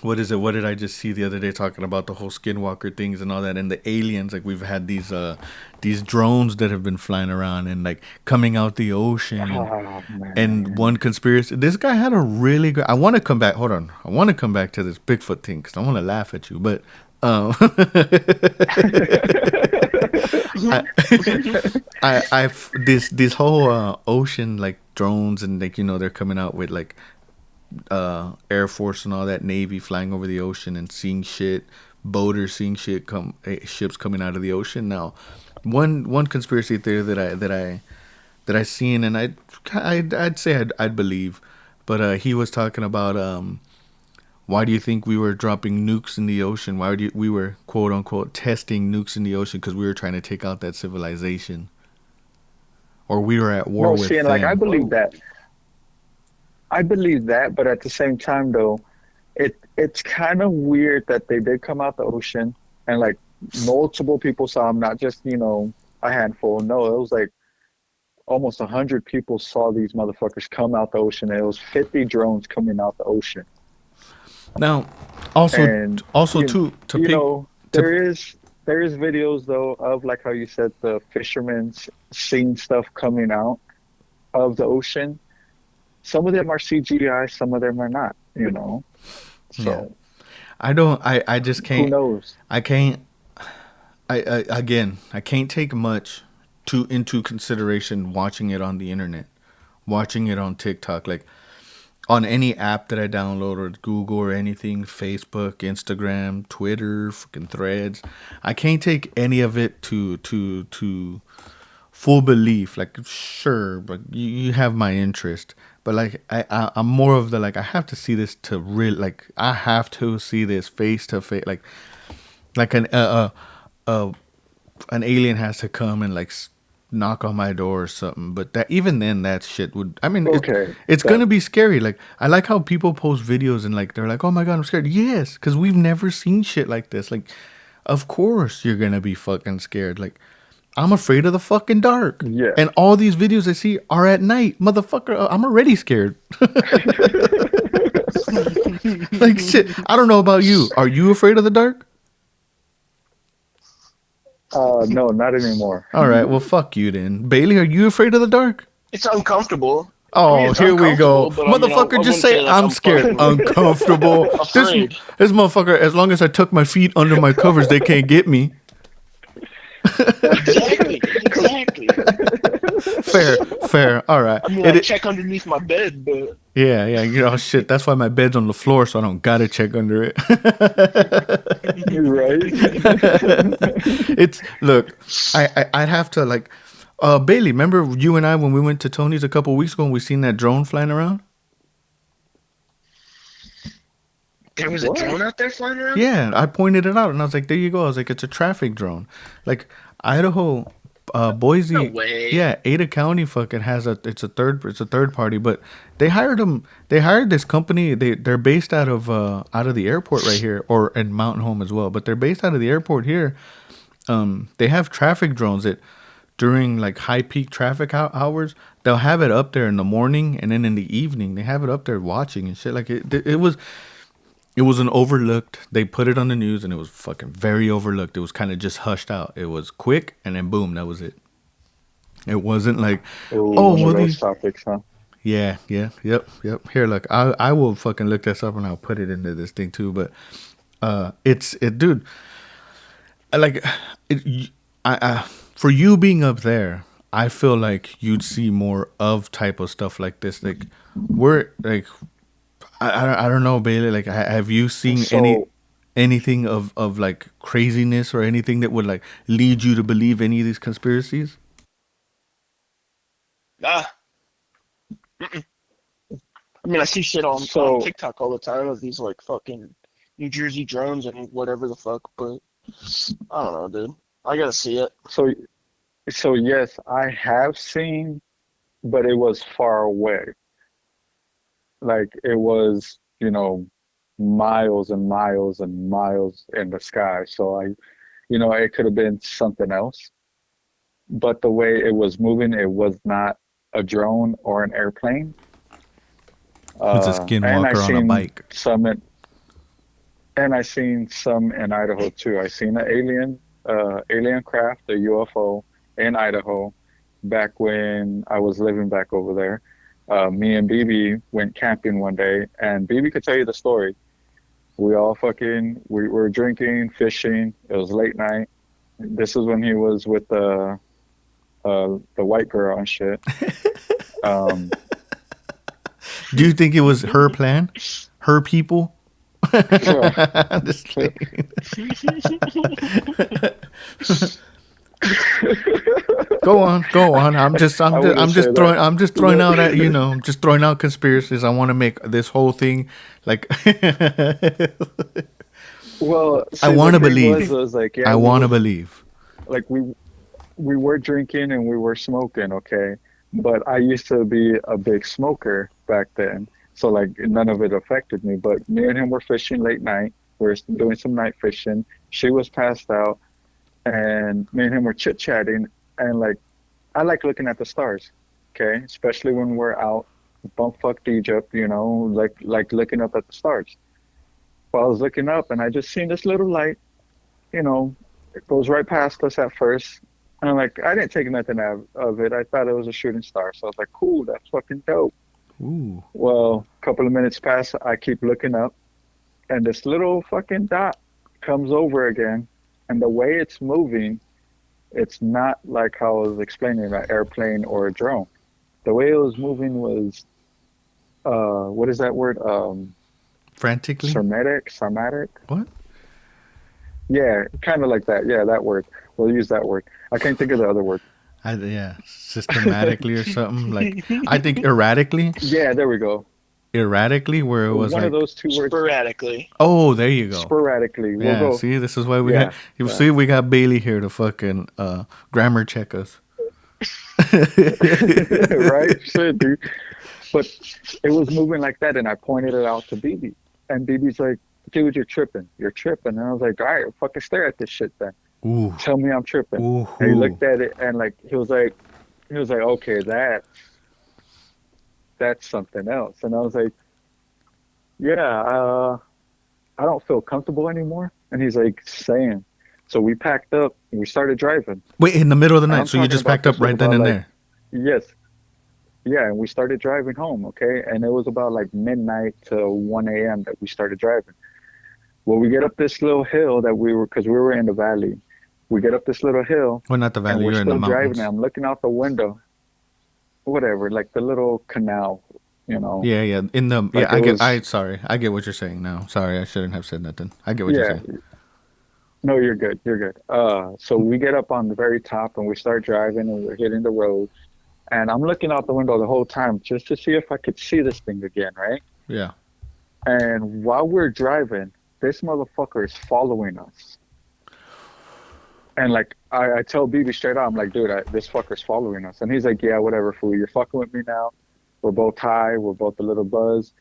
what is it? What did I just see the other day talking about the whole skinwalker things and all that and the aliens? Like we've had these drones that have been flying around and like coming out the ocean Oh and man. one conspiracy. This guy had a really good. I want to come back. Hold on. I want to come back to this Bigfoot thing because I want to laugh at you, but. I, this whole ocean like drones and like they're coming out with like Air Force and all that Navy flying over the ocean and seeing shit, boaters seeing shit ships coming out of the ocean. Now, one conspiracy theory that I seen and I'd say I'd believe, but he was talking about why do you think we were dropping nukes in the ocean? Why we were quote unquote testing nukes in the ocean because we were trying to take out that civilization, or we were at war No, with see, and like I them. believe that. I believe that, but at the same time, though, it's kind of weird that they did come out the ocean and like multiple people saw them, not just a handful. No, it was like almost 100 people saw these motherfuckers come out the ocean. And it was 50 drones coming out the ocean, Now, also, and also you too to you pick know to there is videos though of like how you said the fishermen seeing stuff coming out of the ocean. Some of them are CGI, some of them are not. yeah. So I don't. I just who can't. knows? I can't. I again. I can't take much to into consideration watching it on the internet, watching it on TikTok, like on any app that I download or Google or anything, Facebook, Instagram, Twitter, fucking Threads. I can't take any of it to full belief. Like sure, but you have my interest. But like I'm more of the like I have to see this to real like I have to see this face to face like uh an alien has to come and like knock on my door or something. But that even then, that shit would. I mean, Okay, it's that gonna be scary. Like I like how people post videos and like they're like, "Oh my god, I'm scared." Yes, because we've never seen shit like this. Like, of course you're gonna be fucking scared. Like, I'm afraid of the fucking dark. yeah. And all these videos I see are at night, motherfucker. I'm already scared. Like shit. I don't know about you. Are you afraid of the dark? No, not anymore. All right. Well, fuck you then, Bailey. Are you afraid of the dark? It's uncomfortable. I mean, Oh, it's here we go. uncomfortable, but Motherfucker, I just wouldn't say say like I'm I'm scared. fucking Uncomfortable. This afraid. this motherfucker, as long as I tuck my feet under my covers, they can't get me. Exactly, exactly. Fair, fair. All right. I mean, I check underneath my bed, but Yeah. You know, shit. That's why my bed's on the floor, so I don't gotta check under it. You're right. It's look. I'd have to like. Bailey, remember you and I when we went to Tony's a couple weeks ago and we seen that drone flying around? there was a What? drone out there flying around. Yeah, I pointed it out and I was like, there you go. I was like, it's a traffic drone. Like Idaho, No Boise, way. yeah, Ada County fucking has it's a third party, but they hired this company. They're based out of the airport right here or in Mountain Home as well, but they're based out of the airport here. They have traffic drones that during like high peak traffic hours, they'll have it up there in the morning and then in the evening they have it up there watching and shit. Like it was an overlooked. They put it on the news and it was fucking very overlooked. It was kind of just hushed out. It was quick and then boom, that was it. It wasn't like, Ooh, oh, one of well, those topics, huh? yeah, yep. Here, look, I will fucking look this up and I'll put it into this thing too. But dude. Like, I for you being up there, I feel like you'd see more of type of stuff like this. Like, we're like, I don't know, Bailey. Like, have you seen So, anything of like craziness or anything that would like lead you to believe any of these conspiracies? Nah. I mean, I see shit on so, TikTok all the time of these like fucking New Jersey drones and whatever the fuck, but I don't know, dude. I gotta see it. so, so yes, I have seen, but it was far away. Like it was, miles and miles and miles in the sky. So it could have been something else. But the way it was moving, it was not a drone or an airplane. It's a And I skinwalker on a seen bike. some in, and I seen some in Idaho too. I seen an alien craft, a UFO in Idaho, back when I was living back over there. Me and BB went camping one day, and BB could tell you the story. We were drinking, fishing. It was late night. This is when he was with the white girl and shit. Um, Do you think it was her plan, her people? so, I'm just kidding. Go on, go on. I wouldn't say that. I'm just throwing out at I'm just throwing out conspiracies. I want to make this whole thing like Well, I see, the want to thing believe. was like, yeah, I we want to was believe. like we were drinking and we were smoking, okay? But I used to be a big smoker back then. So like none of it affected me. But me and him were fishing late night. We are doing some night fishing. She was passed out and me and him were chit chatting and like I like looking at the stars, okay? Especially when we're out bumfuck Egypt, like looking up at the stars. Well, I was looking up and I just seen this little light, you know, it goes right past us at first. And like, I didn't take nothing out of it. I thought it was a shooting star. So I was like, cool, that's fucking dope. Ooh. Well, a couple of minutes pass. I keep looking up and this little fucking dot comes over again. And the way it's moving, it's not like how I was explaining an airplane or a drone. The way it was moving was, what is that word? Frantically? Sarmatic? What? Yeah, kind of like that. Yeah, that word. We'll use that word. I can't think of the other word. Systematically or something like I think erratically, Yeah, there we go. erratically where it was One of like, those two words. Sporadically. oh, there you go. Sporadically. We'll Yeah, go. see, this is why we got Yeah, you yeah. see we got Bailey here to fucking grammar check us. Right? Shit, dude. But it was moving like that, and I pointed it out to BB. And BB's like, dude, you're tripping. You're tripping. And I was like, all right, fucking stare at this shit then. Ooh. Tell me I'm tripping. And he Ooh. looked at it and like he was like, okay, that's something else. And I was like, yeah, I don't feel comfortable anymore. And he's like, same. So we packed up and we started driving. Wait, in the middle of the And night, I'm so you talking just about packed up this was right then about and like, there. yes, yeah. And we started driving home, okay? And it was about like midnight to 1 a.m. that we started driving. Well, we get up this little hill because we were in the valley. We get up this little hill Well, not the and valley, we're you're in the still driving. And mountains. I'm looking out the window, whatever, like the little canal, Yeah, yeah. In the like yeah, it I was, sorry. I get what you're saying now. Sorry, I shouldn't have said nothing. I get what you're yeah. saying. No, you're good. You're good. So we get up on the very top and we start driving and we're hitting the road. And I'm looking out the window the whole time just to see if I could see this thing again, right? Yeah. And while we're driving, this motherfucker is following us. And like I tell BB straight out, I'm like, dude, this fucker's following us. And he's like, yeah, whatever, fool. You're fucking with me now. We're both high. We're both a little buzzed.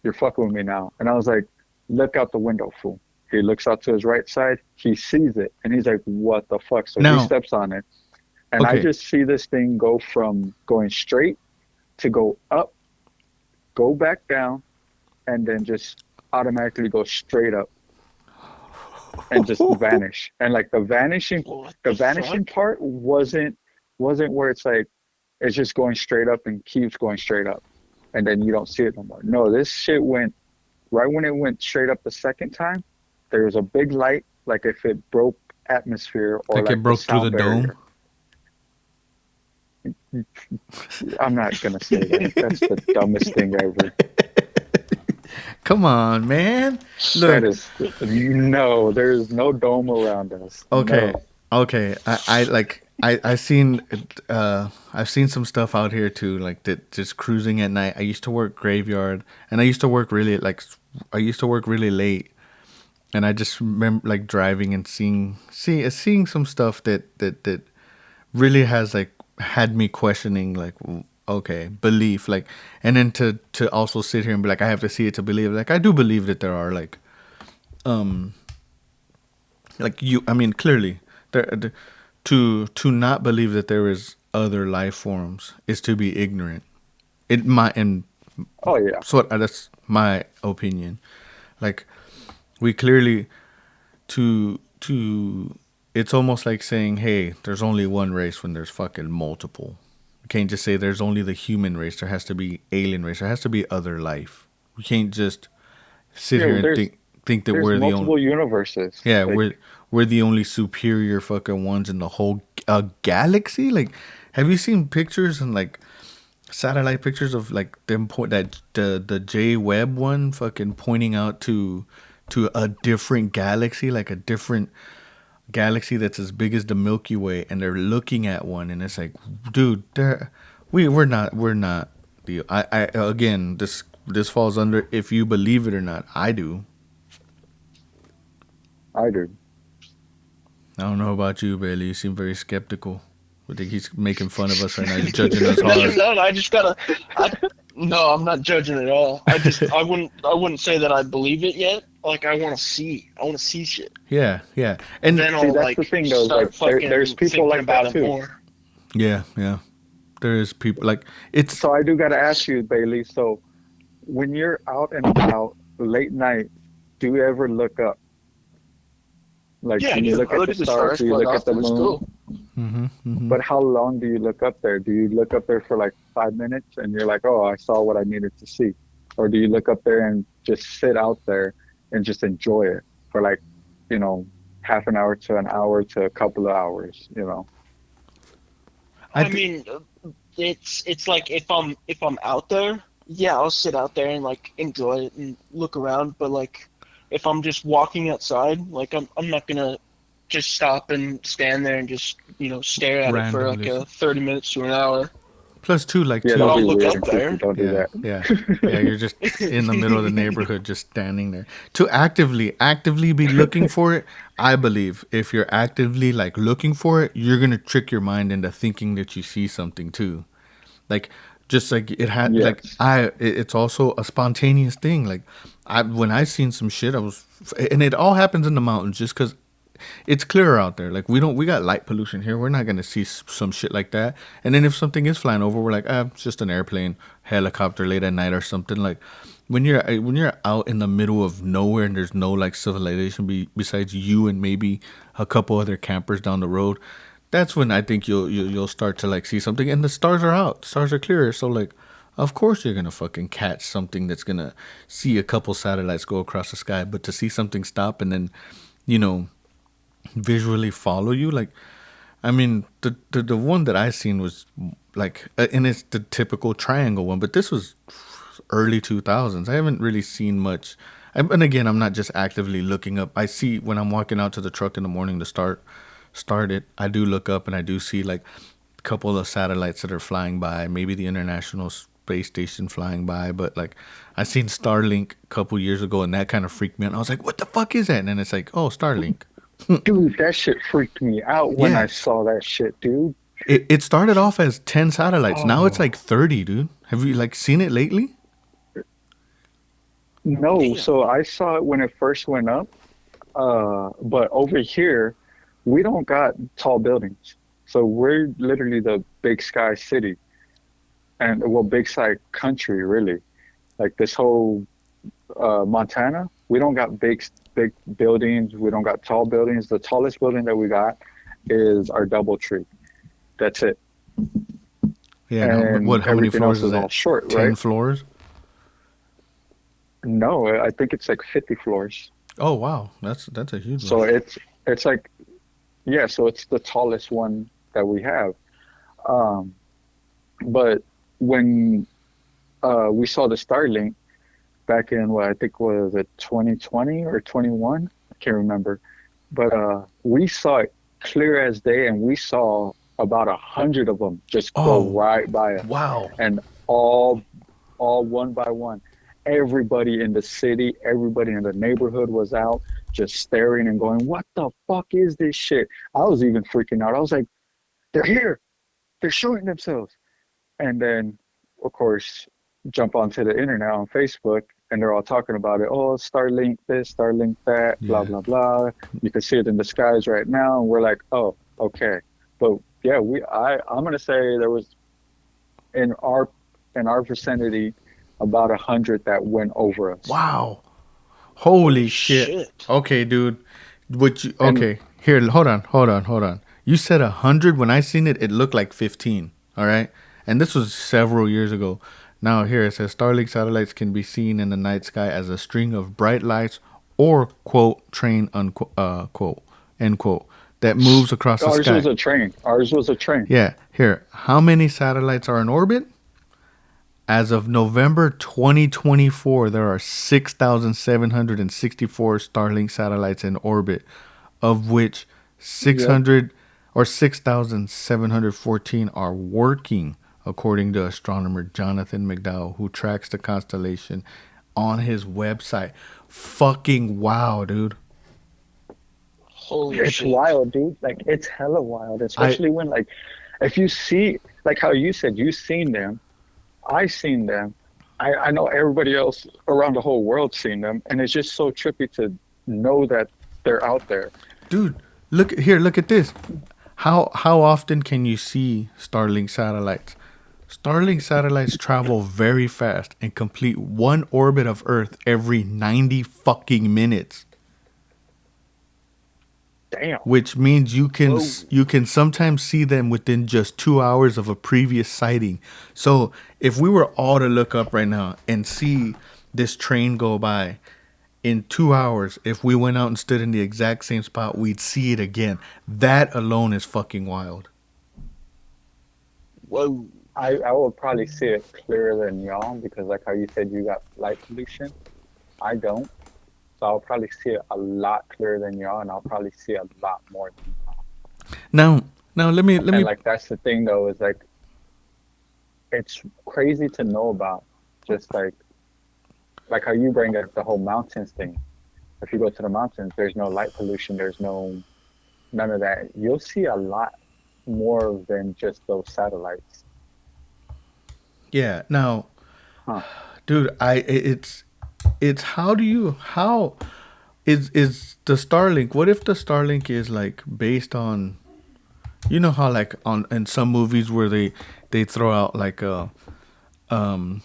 You're fucking with me now. And I was like, look out the window, fool. He looks out to his right side. He sees it. And he's like, what the fuck? So he Now, steps on it. And I okay. just see this thing go from going straight to go up, go back down, and then just automatically go straight up and just vanish. And like the vanishing What the the vanishing fuck? part wasn't where it's like it's just going straight up and keeps going straight up and then you don't see it no more. No, this shit went right when it went straight up the second time, there was a big light like if it broke atmosphere or Like it like the broke through the sound dome. barrier. I'm not gonna say that. That's the dumbest thing ever. Come on, man. That Look, is no, there's no dome around us. okay. No. Okay. I like I seen I've seen some stuff out here too, like that just cruising at night. I used to work graveyard and I used to work really late and I just remember like driving and seeing some stuff that really has like had me questioning like okay, belief, like, and then to also sit here and be like I have to see it to believe, like I do believe that there are like you, I mean, clearly to not believe that there is other life forms is to be ignorant. It my and Oh yeah. so that's my opinion. Like we clearly to it's almost like saying, hey, there's only one race when there's fucking multiple. You can't just say there's only the human race. There has to be alien race. There has to be other life. We can't just sit Yeah, here and there's think that there's we're the only. multiple universes. Yeah, Like we're the only superior fucking ones in the whole galaxy. Like, have you seen pictures and like satellite pictures of like them point that the J Webb one fucking pointing out to a different galaxy, like a different galaxy that's as big as the Milky Way, and they're looking at one, and it's like, dude, we're not the I again, this falls under if you believe it or not. I do. I do. I don't know about you, Bailey. You seem very skeptical. I think he's making fun of us right now. He's judging us hard. No, I just gotta. No, I'm not judging at all. I wouldn't say that I believe it yet. Like I want to see. I want to see shit. Yeah, yeah, and Then See, I'll that's like the thing, though. start Like, fucking there's people thinking like about that it too. more. yeah, yeah. There is people like it's. So I do got to ask you, Bailey. So when you're out and about late night, do you ever look up? Like, Yeah, do you dude. look I at look the at the stars? stars Do you quite look at the often. It's moon? cool. Mm-hmm. But how long do you look up there? Do you look up there for like 5 minutes and you're like, oh, I saw what I needed to see? Or do you look up there and just sit out there and just enjoy it for like, you know, half an hour to an hour to a couple of hours, you know? I I mean, it's like if I'm out there, yeah, I'll sit out there and like enjoy it and look around. But like if I'm just walking outside, like I'm not gonna just stop and stand there and just stare at it for like randomly. 30 minutes to an hour. Plus two, like Yeah, But that'd two. I'll be look weird up and creepy. there. Don't do Yeah, that. yeah, yeah. You're just in the middle of the neighborhood, just standing there. To actively be looking for it, I believe if you're actively like looking for it, you're gonna trick your mind into thinking that you see something too. Like just like it had like Yes. it's also a spontaneous thing. Like I when I seen some shit, I was and it all happens in the mountains just because it's clearer out there. Like we got light pollution here. We're not gonna see some shit like that. And then if something is flying over, we're like, it's just an airplane, helicopter late at night or something. Like when you're out in the middle of nowhere and there's no like civilization besides you and maybe a couple other campers down the road. That's when I think you'll start to like see something, and the stars are out, stars are clear. So like, of course you're gonna fucking catch something that's gonna see a couple satellites go across the sky, but to see something stop and then, you know, visually follow you. Like, I mean, the one that I seen was like, and it's the typical triangle one, but this was early 2000s. I haven't really seen much. And again, I'm not just actively looking up. I see when I'm walking out to the truck in the morning to start it. I do look up and I do see like a couple of satellites that are flying by, maybe the International Space Station flying by, but like I seen Starlink a couple years ago and that kind of freaked me out. I was like, what the fuck is that? And then it's like, oh, Starlink. Dude, that shit freaked me out when I Yeah, saw that shit, dude. it started off as 10 satellites. Now it's Oh, like 30, dude. Have you like seen it lately? no. Damn. So I saw it when it first went up. But over here, we don't got tall buildings. So we're literally the big sky city and well, big sky country, really. Like this whole Montana, we don't got big buildings. We don't got tall buildings. The tallest building that we got is our DoubleTree. That's it. Yeah, no. And What? How many everything floors else is is all that? short, 10 right? floors? No, I think it's like 50 floors. Oh wow, that's a huge one. So it's like yeah, so it's the tallest one that we have. Um, but when we saw the Starlink back in what I think was it 2020 or 21, I can't remember. But we saw it clear as day, and we saw about 100 of them just go Oh right by us, wow, and all all one by one. Everybody in the city, everybody in the neighborhood was out just staring and going, "What the fuck is this shit?" I was even freaking out. I was like, "They're here! They're showing themselves!" And then, of course, jump onto the internet on Facebook, and they're all talking about it. Oh, Starlink this, Starlink that, blah yeah. blah blah. You can see it in the skies right now, and we're like, "Oh, okay." But yeah, I'm gonna say there was in our vicinity about 100 that went over us. Wow, holy Holy shit. shit. Okay, dude. What you? And Okay, here. Hold on. You said 100. When I seen it, it looked like 15. All right, and this was several years ago. Now here it says Starlink satellites can be seen in the night sky as a string of bright lights or quote train unquote quote end quote that moves across the ours was sky. a train. Ours was a train. Yeah, here. How many satellites are in orbit? As of November 2024, there are 6,764 Starlink satellites in orbit, of which Yep. 600 or 6,714 are working, according to astronomer Jonathan McDowell, who tracks the constellation on his website. Fucking wow, dude. Holy It's shit. wild, dude. Like it's hella wild, I especially when like if you see like how you said you seen them, I seen them. I know everybody else around the whole world seen them, and it's just so trippy to know that they're out there. dude, look here, look at this. How often can you see Starlink satellites? Starlink satellites travel very fast and complete one orbit of Earth every 90 fucking minutes, Damn. which means Whoa. you can sometimes see them within just 2 hours of a previous sighting. So, if we were all to look up right now and see this train go by in 2 hours, if we went out and stood in the exact same spot, we'd see it again. That alone is fucking wild. Whoa. I will probably see it clearer than y'all because like how you said you got light pollution. I don't. So I'll probably see it a lot clearer than y'all, and I'll probably see a lot more than y'all. Now, now let And me like that's the thing though, is like it's crazy to know about. Just like how you bring up the whole mountains thing. If you go to the mountains, there's no light pollution, there's no none of that. You'll see a lot more than just those satellites. yeah, now Huh. dude, it's how do you how is the Starlink? What if the Starlink is like based on, you know how like on in some movies where they throw out like a um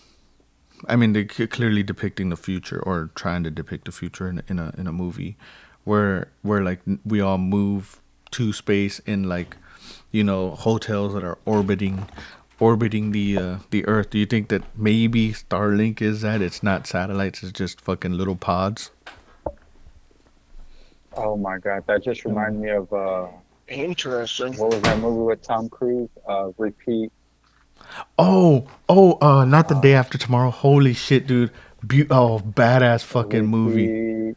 I mean they clearly depicting the future or trying to depict the future in a movie where like we all move to space in like, you know, hotels that are orbiting the Earth. Do you think that maybe Starlink is that? It's not satellites. It's just fucking little pods. Oh my God, that just reminded me of Interesting. what was that movie with Tom Cruise? Repeat. Not the day Uh, after tomorrow. Holy shit, dude. Badass fucking movie. Repeat.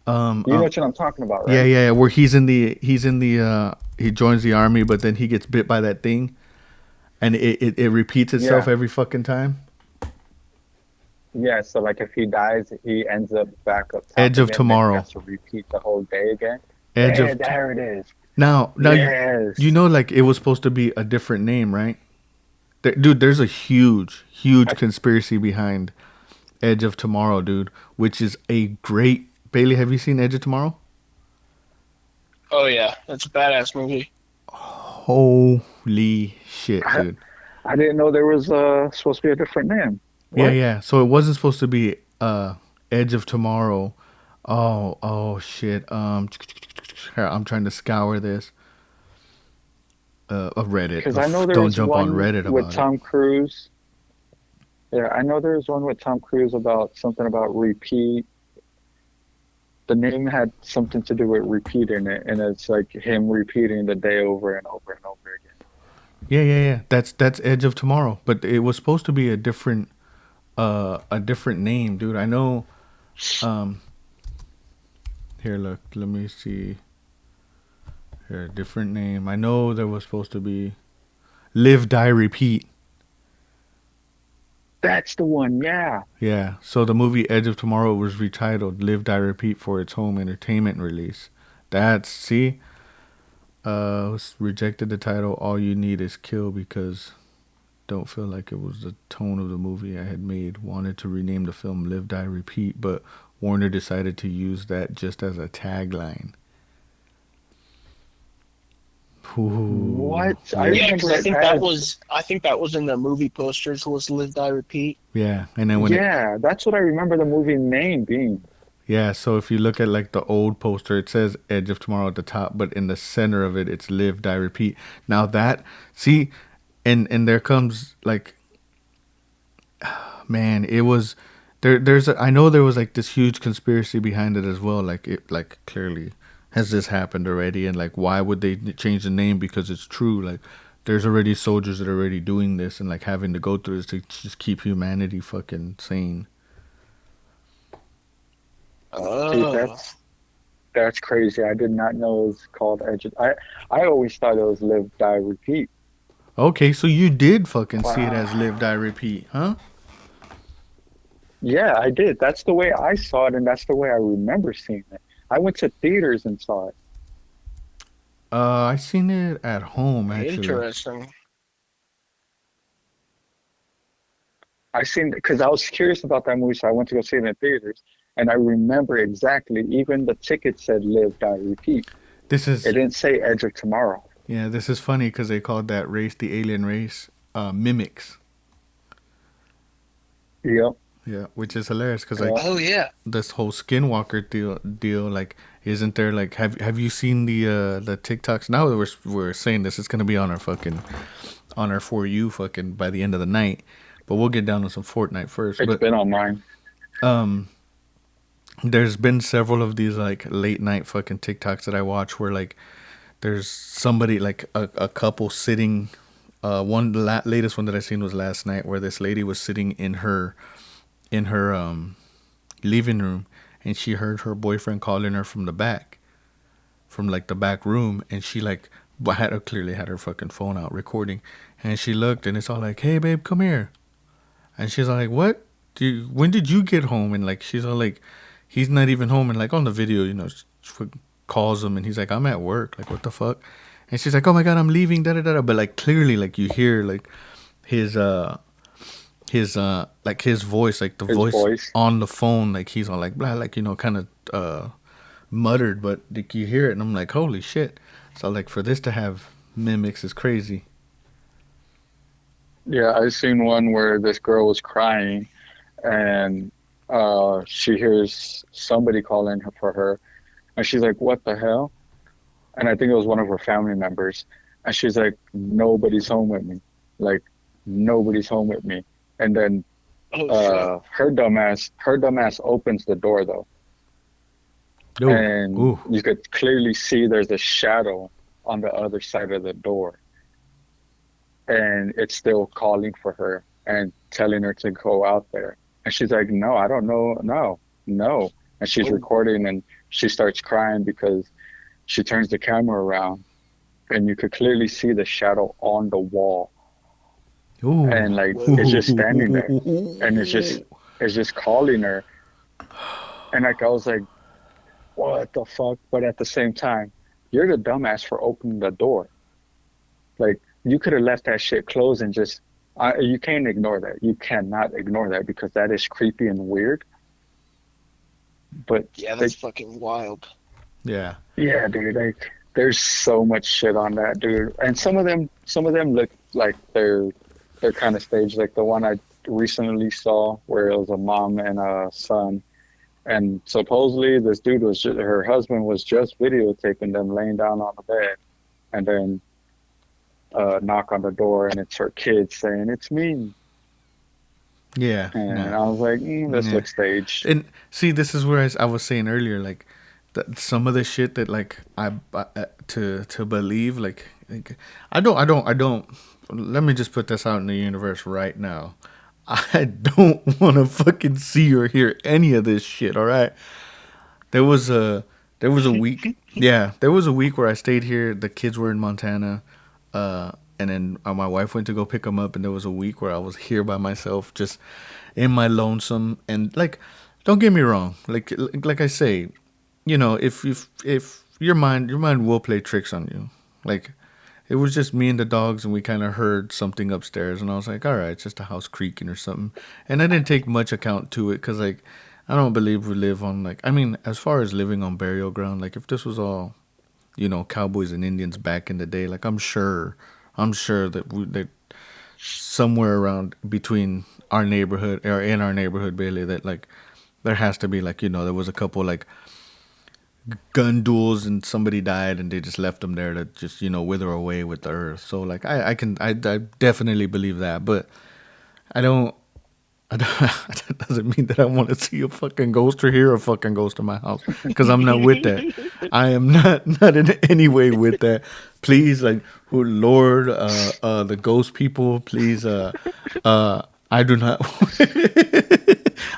Um, You know um, what I'm talking about, yeah, right? yeah, yeah. Where he's in the he joins the army, but then he gets bit by that thing, and it repeats itself Yeah. every fucking time. Yeah. So like if he dies, he ends up back up top Edge of again. Then he Tomorrow. has to repeat the whole day again. Edge Yeah, of t- there it is. now you Yes. know like it was supposed to be a different name, right? Dude, there's a huge I, conspiracy behind Edge of Tomorrow, dude, which is a great. Bailey, have you seen Edge of Tomorrow? Oh yeah, that's a badass movie. Holy shit, I dude. I didn't know there was supposed to be a different name. Yeah, What? yeah. So it wasn't supposed to be Edge of Tomorrow. Oh shit. Here, I'm trying to scour this of Reddit. Because I know there Don't was jump on one Reddit with about it. Tom Cruise. Yeah, I know there was one with Tom Cruise about something about repeat. The name had something to do with repeat in it, and it's like him repeating the day over and over and over again. Yeah, yeah, yeah. That's Edge of Tomorrow, but it was supposed to be a different name, dude. I know. Um, Here, look. Let me see. Here, different name. I know there was supposed to be Live, Die, Repeat. That's the one, yeah. Yeah. So the movie Edge of Tomorrow was retitled Live, Die, Repeat for its home entertainment release. That's see. Rejected the title All You Need Is Kill because don't feel like it was the tone of the movie I had made. Wanted to rename the film Live, Die, Repeat, but Warner decided to use that just as a tagline. Ooh, What? I live. Yeah, because remember it as, I think that was in the movie posters was Live Die Repeat. Yeah, and then when it yeah, that's what I remember the movie name being. yeah, so if you look at like the old poster, it says Edge of Tomorrow at the top, but in the center of it, it's Live, Die, Repeat. Now that see, and there comes like man, it was I know there was like this huge conspiracy behind it as well. Like it like clearly has this happened already, and like why would they change the name? Because it's true. Like there's already soldiers that are already doing this and like having to go through this to just keep humanity fucking sane. See, Oh, That's crazy. I did not know it was called Edge. I always thought it was Live, Die, Repeat. Okay, so you did fucking see it as live, Wow. die, repeat, huh? Yeah, I did. That's the way I saw it, and that's the way I remember seeing it. I went to theaters and saw it. I seen it at home actually. Interesting. I seen because I was curious about that movie, so I went to go see it in theaters, and I remember exactly. Even the ticket said "Live, Die, Repeat." This It is didn't say "Edge of Tomorrow." Yeah, this is funny because they called that race the alien race, mimics. Yep, Yeah, which is hilarious because like yep. Oh yeah. this whole Skinwalker deal, like, isn't there like have you seen the TikToks? Now that we're saying this, it's gonna be on our fucking on our for you fucking by the end of the night. But we'll get down to some Fortnite first. It's But been on mine. um, there's been several of these like late night fucking TikToks that I watch where like there's somebody like a couple sitting. Latest one that I seen was last night where this lady was sitting in her living room, and she heard her boyfriend calling her from the back, from like the back room, and she like clearly had her fucking phone out recording, and she looked, and it's all like, "Hey babe, come here," and she's all like, "What? When did you get home?" And like she's all like, "He's not even home," and like on the video, she calls him, and he's like, "I'm at work," like what the fuck, and she's like, "Oh my god, I'm leaving," da da da, but like clearly like you hear like his like his voice, like the His voice voice. on the phone, like he's all like blah, like kind of muttered, but like you hear it, and I'm like, holy shit. So like for this to have mimics is crazy. Yeah, I seen one where this girl was crying, and she hears somebody calling her for her, and she's like, "What the hell?" And I think it was one of her family members, and she's like, "Nobody's home with me, like nobody's home with me." And then Oh shit. her dumbass opens the door though, Ooh, and ooh, you could clearly see there's a shadow on the other side of the door, and it's still calling for her and telling her to go out there. And she's like, "No, I don't know, no, no." And she's Oh. recording, and she starts crying because she turns the camera around, and you could clearly see the shadow on the wall, ooh, and like Whoa. it's just standing there, and it's just calling her. And like I was like, what the fuck? But at the same time, you're the dumbass for opening the door. Like you could have left that shit closed and just. You can't ignore that. You cannot ignore that because that is creepy and weird. But Yeah, they, that's fucking wild. yeah, yeah, dude, like there's so much shit on that, dude. And some of them look like they're kind of staged. Like the one I recently saw where it was a mom and a son, and supposedly this dude her husband was just videotaping them laying down on the bed, and then knock on the door, and it's her kid saying it's me, yeah, and nah, I was like, this yeah. looks staged. And see, this is where I was saying earlier, like some of the shit that like to believe, like I don't. Let me just put this out in the universe right now. I don't want to fucking see or hear any of this shit. All right. There was a there was a week. Yeah, there was a week where I stayed here. The kids were in Montana, and then my wife went to go pick them up, and there was a week where I was here by myself, just in my lonesome. And like, don't get me wrong. Like I say, if your mind will play tricks on you. Like it was just me and the dogs, and we kind of heard something upstairs, and I was like, all right, it's just a house creaking or something. And I didn't take much account to it because, like, I don't believe we live on, like, I mean, as far as living on burial ground, like, if this was all, cowboys and Indians back in the day, like, I'm sure that somewhere around between our neighborhood or in our neighborhood, Bailey, that, like, there has to be, like, there was a couple, like, gun duels and somebody died and they just left them there to just wither away with the earth. So like I definitely believe that, but I don't. I don't that doesn't mean that I want to see a fucking ghost or hear a fucking ghost in my house because I'm not with that. I am not in any way with that. Please, like, oh Lord, the ghost people, please, I do not.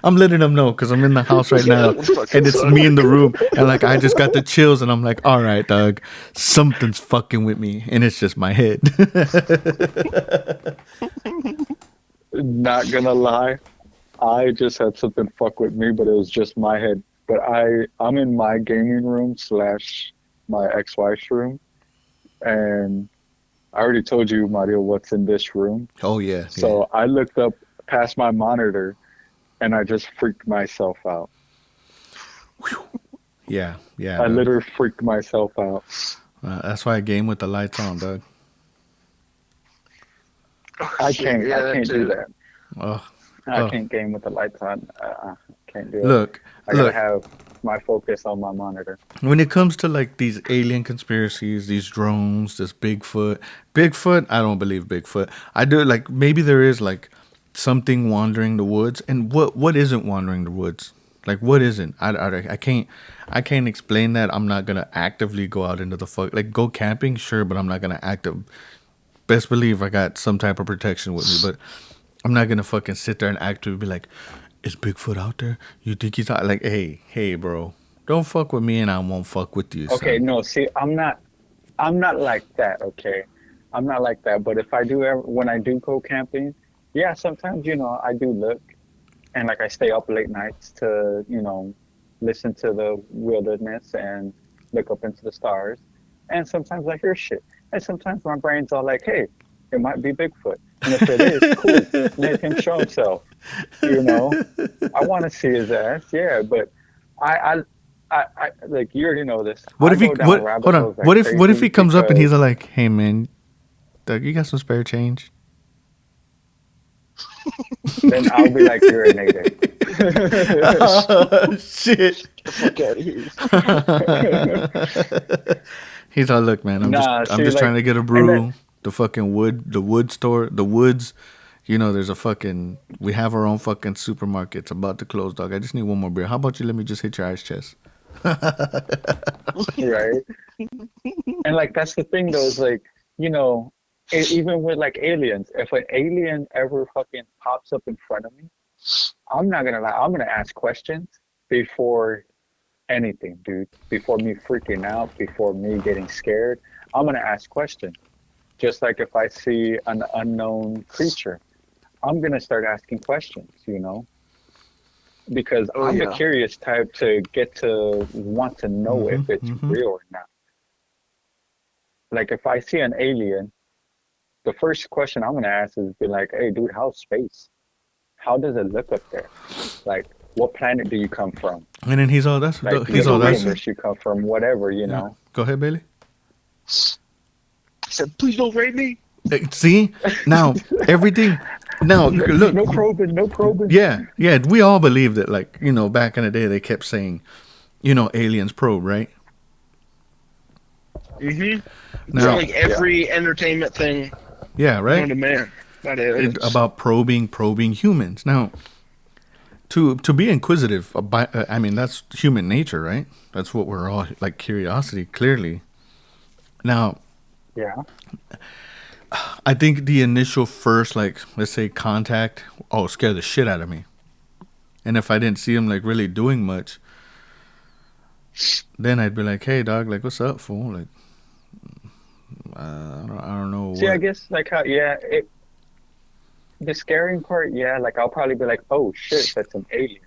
I'm letting them know because I'm in the house right now, That would fucking and it's suck. me in the room, and like I just got the chills, and I'm like, all right, dog, something's fucking with me, and it's just my head. Not gonna lie, I just had something fuck with me, but it was just my head. But I'm in my gaming room slash my ex-wife's room, and I already told you, Mario, what's in this room. Oh yeah, So I looked up past my monitor, and I just freaked myself out. yeah. I Dog. literally freaked myself out. That's why I game with the lights on, dog. I Shit, can't. yeah, I that can't do too. that. Oh, I oh. can't game with the lights on. Can't do it. Look, I gotta look. have my focus on my monitor. When it comes to like these alien conspiracies, these drones, this Bigfoot, I don't believe Bigfoot. I do like maybe there is like something wandering the woods, and what isn't wandering the woods? Like what isn't? I can't explain that. I'm not gonna actively go out into the fuck like go camping, sure, but I'm not gonna active. Best believe I got some type of protection with me, but I'm not gonna fucking sit there and actively be like, is Bigfoot out there? You think he's out? Like, hey, bro, don't fuck with me, and I won't fuck with you, Okay, son. no, see, I'm not like that. Okay, I'm not like that. But if I do ever, when I do go camping, yeah, sometimes I do look, and like I stay up late nights to listen to the wilderness and look up into the stars, and sometimes I hear shit, and sometimes my brain's all like, hey, it might be Bigfoot, and if it is, cool, let him show himself. You know, I want to see his ass, yeah, but I, like you already know this. What I if he go down what? rabbit Hold on. holes like What if crazy he comes up and he's because like, hey man, Doug, you got some spare change? then I'll be like urinated. Oh shit. The fuck out of here. He's all, look, man. Nah, I'm see, just trying like, to get a and then brew. The fucking wood store, the woods. There's a fucking. We have our own fucking supermarket. It's about to close, dog. I just need one more beer. How about you let me just hit your ice chest? right, and like that's the thing though is like you know, even with like aliens, if an alien ever fucking pops up in front of me, I'm not gonna lie, I'm gonna ask questions before anything, dude. Before me freaking out, before me getting scared, I'm gonna ask questions. Just like if I see an unknown creature, I'm gonna start asking questions, because Oh I'm the yeah. curious type to get to want to know if Mm-hmm. it's Mm-hmm. real or not. Like if I see an alien, the first question I'm gonna ask is be like, "Hey, dude, how's space? How does it look up there? Like, what planet do you come from? And then he's all Like, Please he's what all don't rate that's me. universe you come from? Whatever, you yeah. know." Go ahead, Bailey. I said, please don't rate me. See now everything. Now look, No probing, no probing. yeah. We all believed it. Like back in the day, they kept saying, aliens probe, right? It's on Now, like Yeah. every entertainment thing yeah, known right. to man. About aliens. About probing humans. Now, to be inquisitive about, I mean, that's human nature, right? That's what we're all like, curiosity, clearly. Now, Yeah. I think the initial first, like, let's say contact, scare the shit out of me. And if I didn't see him like really doing much, then I'd be like, hey dog, like, what's up, fool? Like, I don't know See, I what. guess like how the scaring part, yeah, like I'll probably be like, "Oh shit, that's an alien,"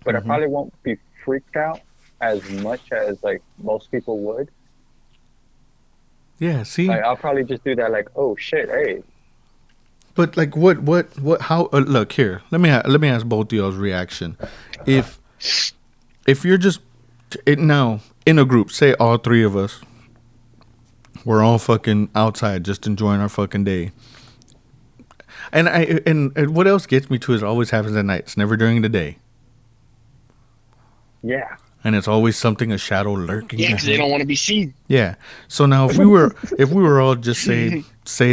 but I Hmm. probably won't be freaked out as much as like most people would. Yeah, see, Like I'll probably just do that, like, "Oh shit, hey." but like, what? How? Look here. Let me ask both of y'all's reaction. If if you're just now in a group, say all three of us, we're all fucking outside, just enjoying our fucking day. And what else gets me to is it always happens at night. It's never during the day, Yeah. and it's always something, a shadow lurking Yeah, because they behind. don't want to be seen. Yeah. So now if we were all just say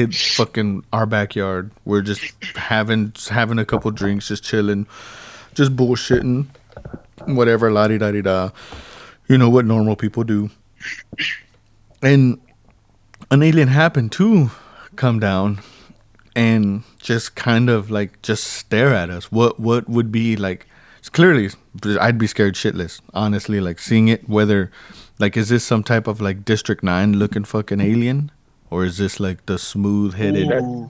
fucking our backyard, we're just having a couple drinks, just chilling, just bullshitting, whatever, la di da di da. You know what normal people do. And an alien happened to come down, and just kind of like just stare at us. What would be like? Clearly, I'd be scared shitless. Honestly, like seeing it, whether like is this some type of like District 9 looking fucking alien, or is this like the smooth headed Ooh.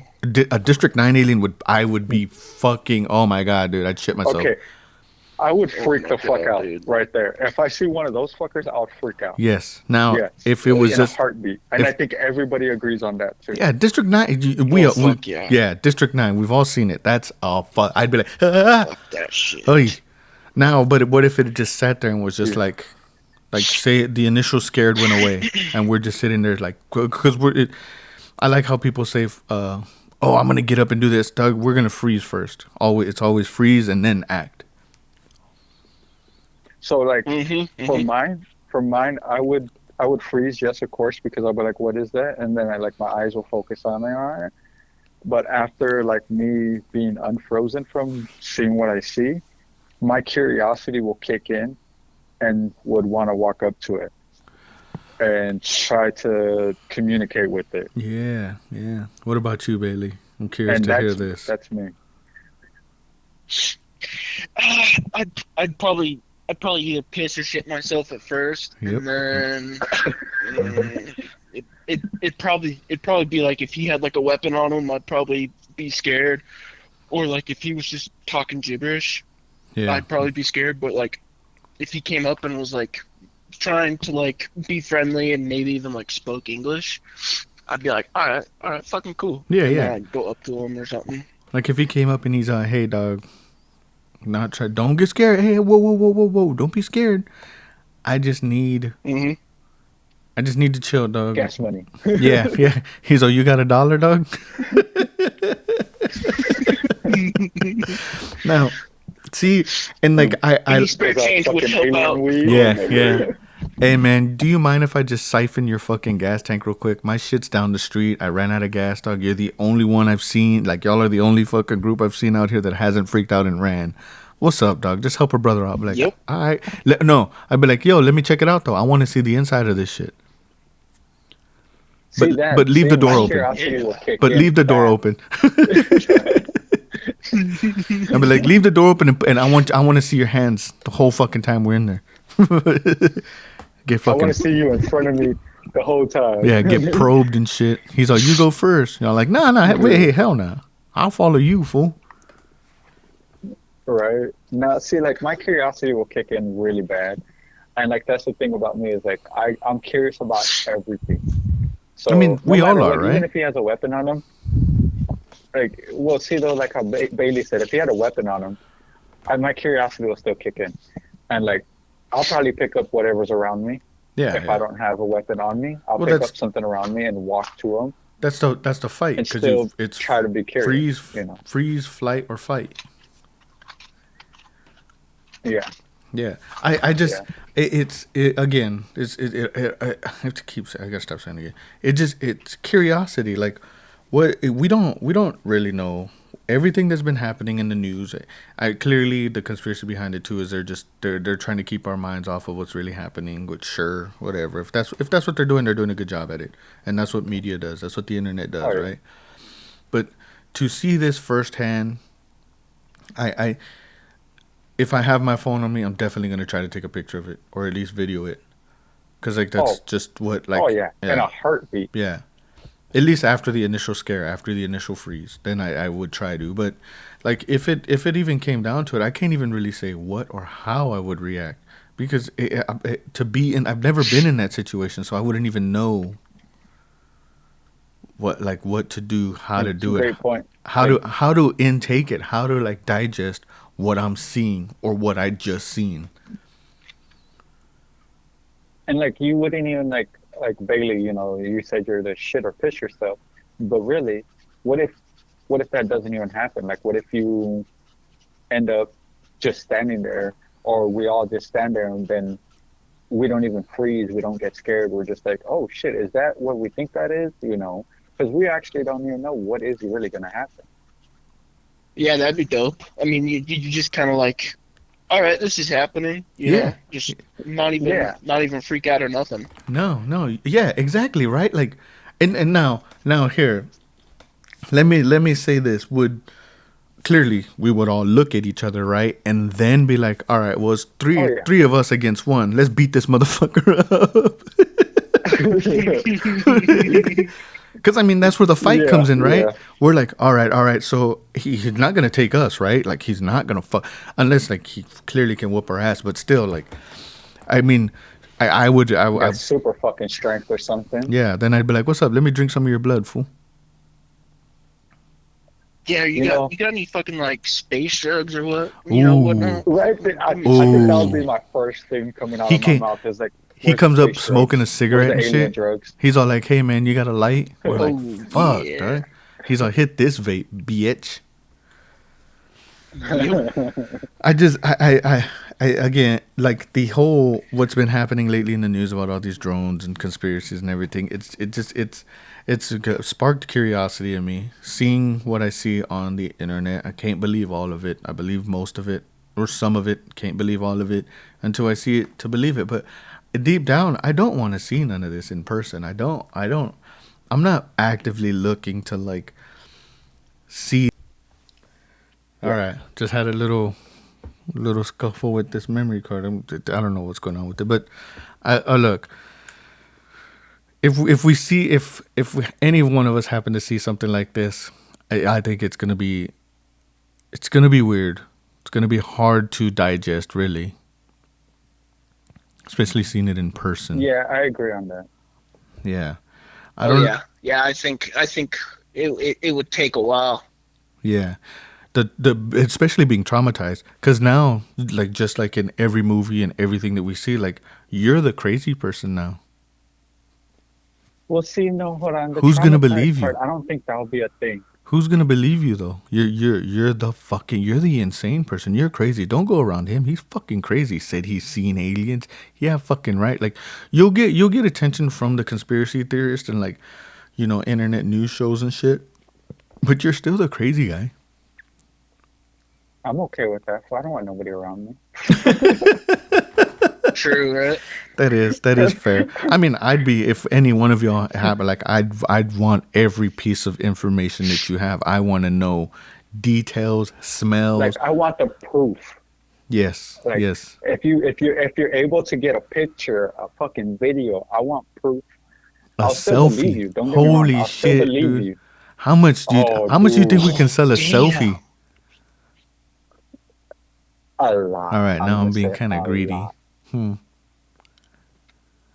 a District 9 alien? Would be fucking, oh my god, dude, I'd shit myself. Okay, I would freak my the fuck God, out dude. right there. If I see one of those fuckers, I would freak out. Yes. Now, Yes. if it was in just a heartbeat, and if- I think everybody agrees on that too. yeah, District 9, fuck yeah. yeah, District 9, we've all seen it. That's all fuck. I'd be like, ah, Fuck that shit. oy. Now, but what if it just sat there and was just like say the initial scared went away, and we're just sitting there like, because I like how people say, oh, I'm gonna get up and do this, Doug. We're gonna freeze first. It's always freeze and then act. So like Mm-hmm. for mine, I would freeze, yes, of course, because I'll be like, what is that? And then my eyes will focus on it. But after like me being unfrozen from seeing what I see, my curiosity will kick in and would want to walk up to it and try to communicate with it. Yeah. What about you, Bailey? I'm curious And to hear this. that's me. I'd probably either piss or shit myself at first, Yep. and then it'd probably be like if he had like a weapon on him, I'd probably be scared, or like if he was just talking gibberish, Yeah. I'd probably be scared. But like if he came up and was like trying to like be friendly and maybe even like spoke English, I'd be like, all right, fucking cool. Yeah, And yeah. then I'd go up to him or something. Like if he came up and he's hey dog, don't get scared. Hey, whoa, don't be scared. I just need Mm-hmm. to chill, dog. Gas money. Yeah. He's you got $1, dog? Now, see, and like I Any spare change would help out. yeah. Hey man, do you mind if I just siphon your fucking gas tank real quick? My shit's down the street. I ran out of gas, dog. You're the only one I've seen. Like y'all are the only fucking group I've seen out here that hasn't freaked out and ran. What's up, dog? Just help a brother out. Be like, Yep. all right. No, I'd be like, yo, let me check it out though. I want to see the inside of this shit. See But leave the door my open. curiosity will kick But in leave the door fast. open. I'd be like, leave the door open, and I want to see your hands the whole fucking time we're in there. Get I fucking want to see you in front of me the whole time. yeah, get probed and shit. He's like, you go first. You're like, nah, wait, hey, hell no. I'll follow you, fool. Right. Now, see, like my curiosity will kick in really bad, and like that's the thing about me is like I'm curious about everything. So I mean, we all matter are, what, right? Even if he has a weapon on him, like well, see though, like how Bailey said, if he had a weapon on him, my curiosity will still kick in, and like I'll probably pick up whatever's around me. Yeah, If I don't have a weapon on me, I'll Well, pick that's- up something around me and walk to him that's the fight and because still it's try to be curious. freeze, freeze, flight, or fight. Yeah. Yeah, I just Yeah. again. I have to keep. I gotta stop saying it again. It's curiosity. Like we don't really know everything that's been happening in the news. Clearly the conspiracy behind it too is they're trying to keep our minds off of what's really happening. Which sure, whatever. If that's what they're doing a good job at it, and that's what media does. That's what the internet does, Oh, yeah. right? But to see this firsthand, I if I have my phone on me, I'm definitely gonna try to take a picture of it or at least video it, cause like that's just what like. Oh yeah. In a heartbeat. Yeah. At least after the initial scare, after the initial freeze, then I would try to. But like if it even came down to it, I can't even really say what or how I would react because I've never been in that situation, so I wouldn't even know what to do, how to do it, Great point. how to intake it, how to like digest what I'm seeing or what I just seen. And like you wouldn't even like Bailey, you know, you said you're the shit or piss yourself, but really, what if that doesn't even happen? Like, what if you end up just standing there, or we all just stand there and then we don't even freeze, we don't get scared, we're just like, oh shit, is that what we think that is? You know, because we actually don't even know what is really gonna happen. Yeah, that'd be dope. I mean, you just kind of like, all right, this is happening. You know, just not even freak out or nothing. No, yeah, exactly, right? Like, and now here, let me say this. Would clearly we would all look at each other, right, and then be like, all right, well, it's Oh three of us against one. Let's beat this motherfucker up. Because I mean, that's where the fight yeah, comes in, right? yeah. We're like, all right. So he's not gonna take us, right? Like he's not gonna fuck unless like he clearly can whoop our ass. But still, like, I mean, I would, Got super fucking strength or something. yeah. Then I'd be like, what's up? Let me drink some of your blood, fool. Yeah, You know, you got any fucking like space drugs or what? Ooh. Whatnot. right? I think that would be my first thing coming out He of my can't- mouth is like, He where's comes the up space smoking a drugs? cigarette Where's and the alien shit. drugs? He's all like, hey man, you got a light? We're like, Oh, fuck, yeah. dog. He's like, hit this vape, bitch. I just, I again, like the whole what's been happening lately in the news about all these drones and conspiracies and everything. It's sparked curiosity in me. Seeing what I see on the internet, I can't believe all of it. I believe most of it or some of it. Can't believe all of it until I see it to believe it. But deep down, I don't want to see none of this in person. I don't. I'm not actively looking to like see. All right, just had a little scuffle with this memory card. I don't know what's going on with it, but I look. If we see if any one of us happen to see something like this, I think it's gonna be weird. It's gonna be hard to digest, really, especially seeing it in person. Yeah, I agree on that. Yeah. I Oh don't. yeah. I think it would take a while. Yeah. The especially being traumatized because now like just like in every movie and everything that we see, like you're the crazy person now. Well, see, no, hold on. The Who's gonna traumatized believe you? part, I don't think that'll be a thing. Who's gonna believe you though? You're the insane person. You're crazy. Don't go around him. He's fucking crazy. Said he's seen aliens. Yeah, fucking right. Like you'll get attention from the conspiracy theorists and like, internet news shows and shit. But you're still the crazy guy. I'm okay with that. So I don't want nobody around me. True, right? That is fair. I mean, I'd be if any one of y'all have like I'd want every piece of information that you have. I want to know details, smells. Like, I want the proof. Yes, Like, yes. if you're able to get a picture, a fucking video, I want proof. A I'll still believe selfie. you. Don't get me wrong. Holy I'll still shit, believe dude! you. How much do you? Oh, How much do you think we dude. can sell a Damn. selfie? A lot. All right, now I'm gonna being say kind a of greedy. lot.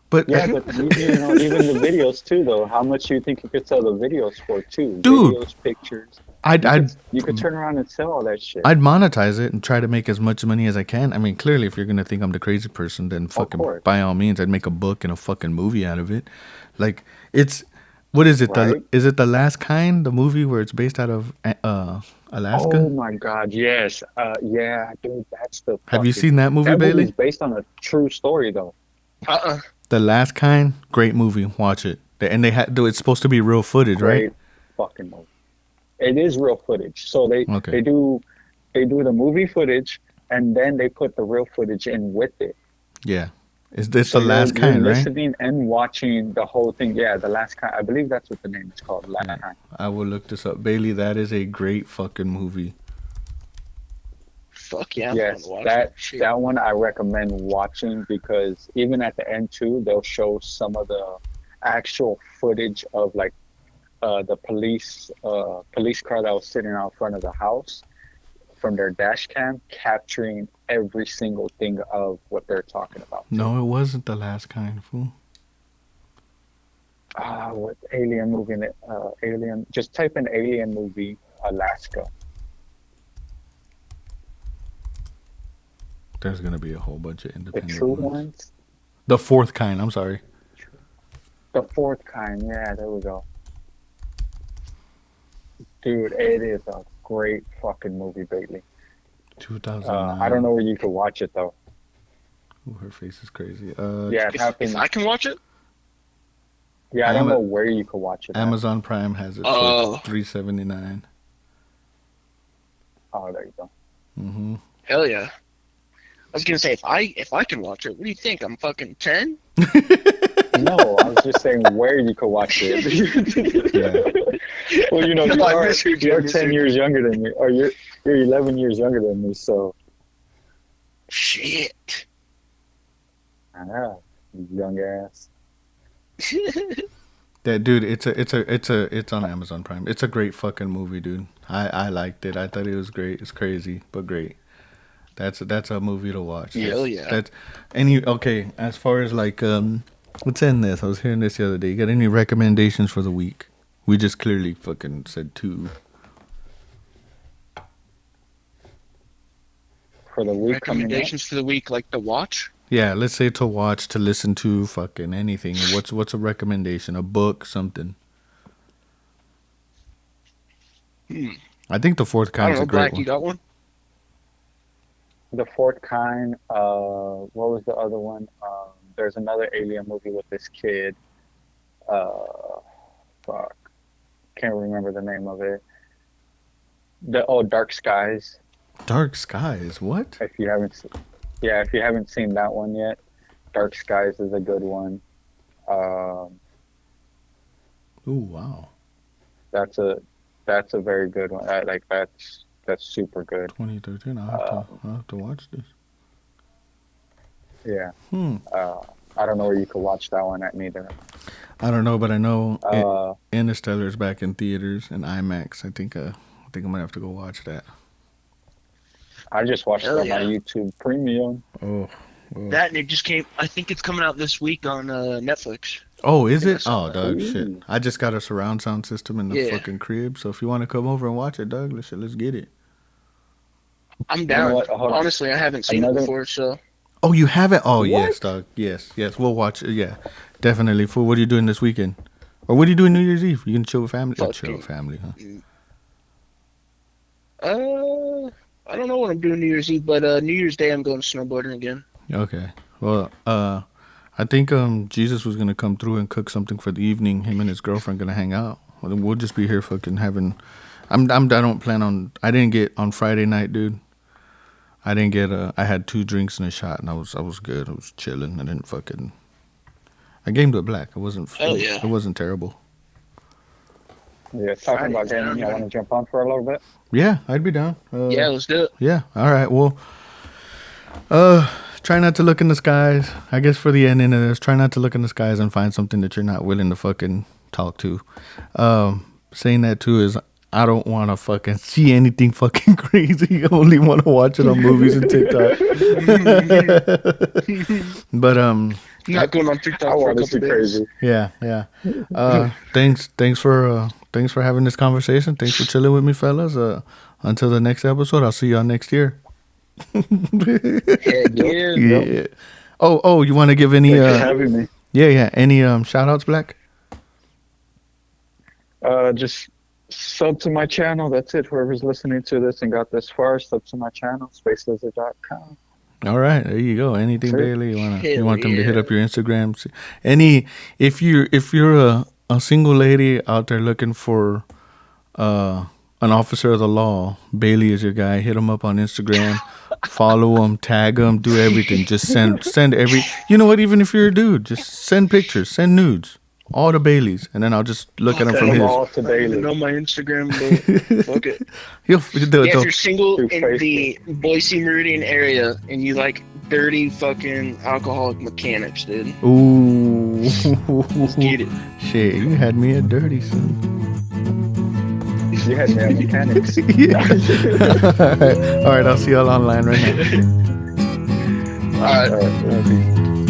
But Yeah, but even the videos too, though. How much do you think you could sell the videos for too? Dude. Videos, pictures. I'd You could turn around and sell all that shit. I'd monetize it and try to make as much money as I can. I mean, clearly, if you're gonna think I'm the crazy person, then fucking course. by all means, I'd make a book and a fucking movie out of it. Like it's what is it? Right. Is it The Last Kind, the movie where it's based out of Alaska? Oh my God, yes. Yeah, dude, that's the. Have you fucking- seen that movie, That Bailey? movie's based on a true story, though. The Last Kind, great movie. Watch it. And they had it's supposed to be real footage, Great right? fucking movie. It is real footage. So they Okay. do the movie footage and then they put the real footage in with it. Yeah. Is this So The Last you're Kind, right? listening and watching the whole thing. Yeah, The Last Kind. I believe that's what the name is called. Last Kind. I will look this up, Bailey. That is a great fucking movie. Fuck yeah. I'm Yes, gonna watch that shit. that one I recommend watching because even at the end too, they'll show some of the actual footage of like the police car that was sitting out front of the house from their dash cam, capturing every single thing of what they're talking about. No, it wasn't The Last Kind, fool. What alien movie? Alien. Just type in alien movie Alaska. There's gonna be a whole bunch of The independent true ones. ones. The Fourth Kind. I'm sorry. The fourth kind. Yeah, there we go. Dude, it is a great fucking movie, Bailey. 2009. I don't know where you could watch it though. Ooh, her face is crazy. Yeah, it If happened. I can watch it? Yeah, I don't Ama- know where you could watch it. at. Amazon Prime has it Oh. for $3.79. Oh, there you go. Mm-hmm. Hell yeah. I was gonna say if I can watch it, what do you think? I'm fucking 10? No, No, I was just saying where you could watch it. Well, you know, Come on, misheard you, you're misheard 10 you. years younger than me, or you're 11 years younger than me, so Shit. ah, young ass. That dude, it's on Amazon Prime. It's a great fucking movie, dude. I liked it. I thought it was great. It's crazy, but great. That's a movie to watch. Hell yeah. That's okay. As far as like what's in this? I was hearing this the other day. You got any recommendations for the week? We just clearly fucking said 2. For the week coming up. Recommendations for the week, like to watch? Yeah, let's say to watch, to listen to, fucking anything. What's a recommendation? A book, something. I think The Fourth I Kind's don't a know, great Black, one. you got one? The Fourth Kind. What was the other one? There's another alien movie with this kid. Fuck, can't remember the name of it. Dark Skies. Dark Skies. What? If you haven't seen that one yet, Dark Skies is a good one. Ooh, wow. That's a very good one. That's super good. 2013. I'll have to watch this. Yeah. Hmm. I don't know where you could watch that one at neither. I don't know, but I know Interstellar's back in theaters and IMAX. I think I'm gonna have to go watch that. I just watched it Hell on my yeah. YouTube Premium. Oh. That and it just came. I think it's coming out this week on Netflix. Oh, is I it? saw Oh, that. Doug, Ooh. shit. I just got a surround sound system in the Yeah. fucking crib, so if you want to come over and watch it, Doug, let's get it. I'm know down. what? Hold on. Honestly, I haven't seen it Another- before, so Oh, you haven't? Oh, What? yes, Doug. Yes, we'll watch it. Yeah, definitely. For what are you doing this weekend? Or what are you doing New Year's Eve? You can chill with family? Fuck Chill it. with family, huh? I don't know what I'm doing New Year's Eve, but New Year's Day I'm going snowboarding again. Okay. Well, I think Jesus was gonna come through and cook something for the evening. Him and his girlfriend gonna hang out. Well, then we'll just be here fucking having. I don't plan on. I didn't get on Friday night, dude. I didn't get I had 2 drinks and a shot, and I was good. I was chilling. I didn't fucking. I gamed with Black. It wasn't. Hell yeah. It wasn't terrible. Yeah, talking about Friday, gaming. yeah. I want to jump on for a little bit. Yeah, I'd be down. Yeah, let's do it. Yeah. All right. Well. Try not to look in the skies. I guess for the ending of this, try not to look in the skies and find something that you're not willing to fucking talk to. Saying that too is I don't want to fucking see anything fucking crazy. I only want to watch it on movies and TikTok. But Not going on TikTok I for a want to couple see days. crazy. yeah. Thanks for having this conversation. Thanks for chilling with me, fellas. Until the next episode, I'll see y'all next year. Heck yeah. Yeah. Oh, you want to give any Thanks for having me. yeah, any shout outs, Black? Just sub to my channel. That's it. Whoever's listening to this and got this far, sub to my channel, spacelizard.com. All right, there you go. Anything, Sure. Bailey? You Hell want them to hit yeah. up your Instagram? If you're a single lady out there looking for an officer of the law, Bailey is your guy. Hit him up on Instagram, follow him, tag him, do everything. Just send every. You know what? Even if you're a dude, just send pictures, send nudes, all to Bailey's, and then I'll just look at him Send from them his. all to I don't Bailey. know my Instagram, but fuck it. He'll do it. Yeah, if though. you're single Through in the Boise Meridian area and you like dirty fucking alcoholic mechanics, dude, Ooh, get it. shit! You had me at dirty, son. You had me at mechanics. Yeah. All right, I'll see y'all online right now. All right. All right. All right, peace.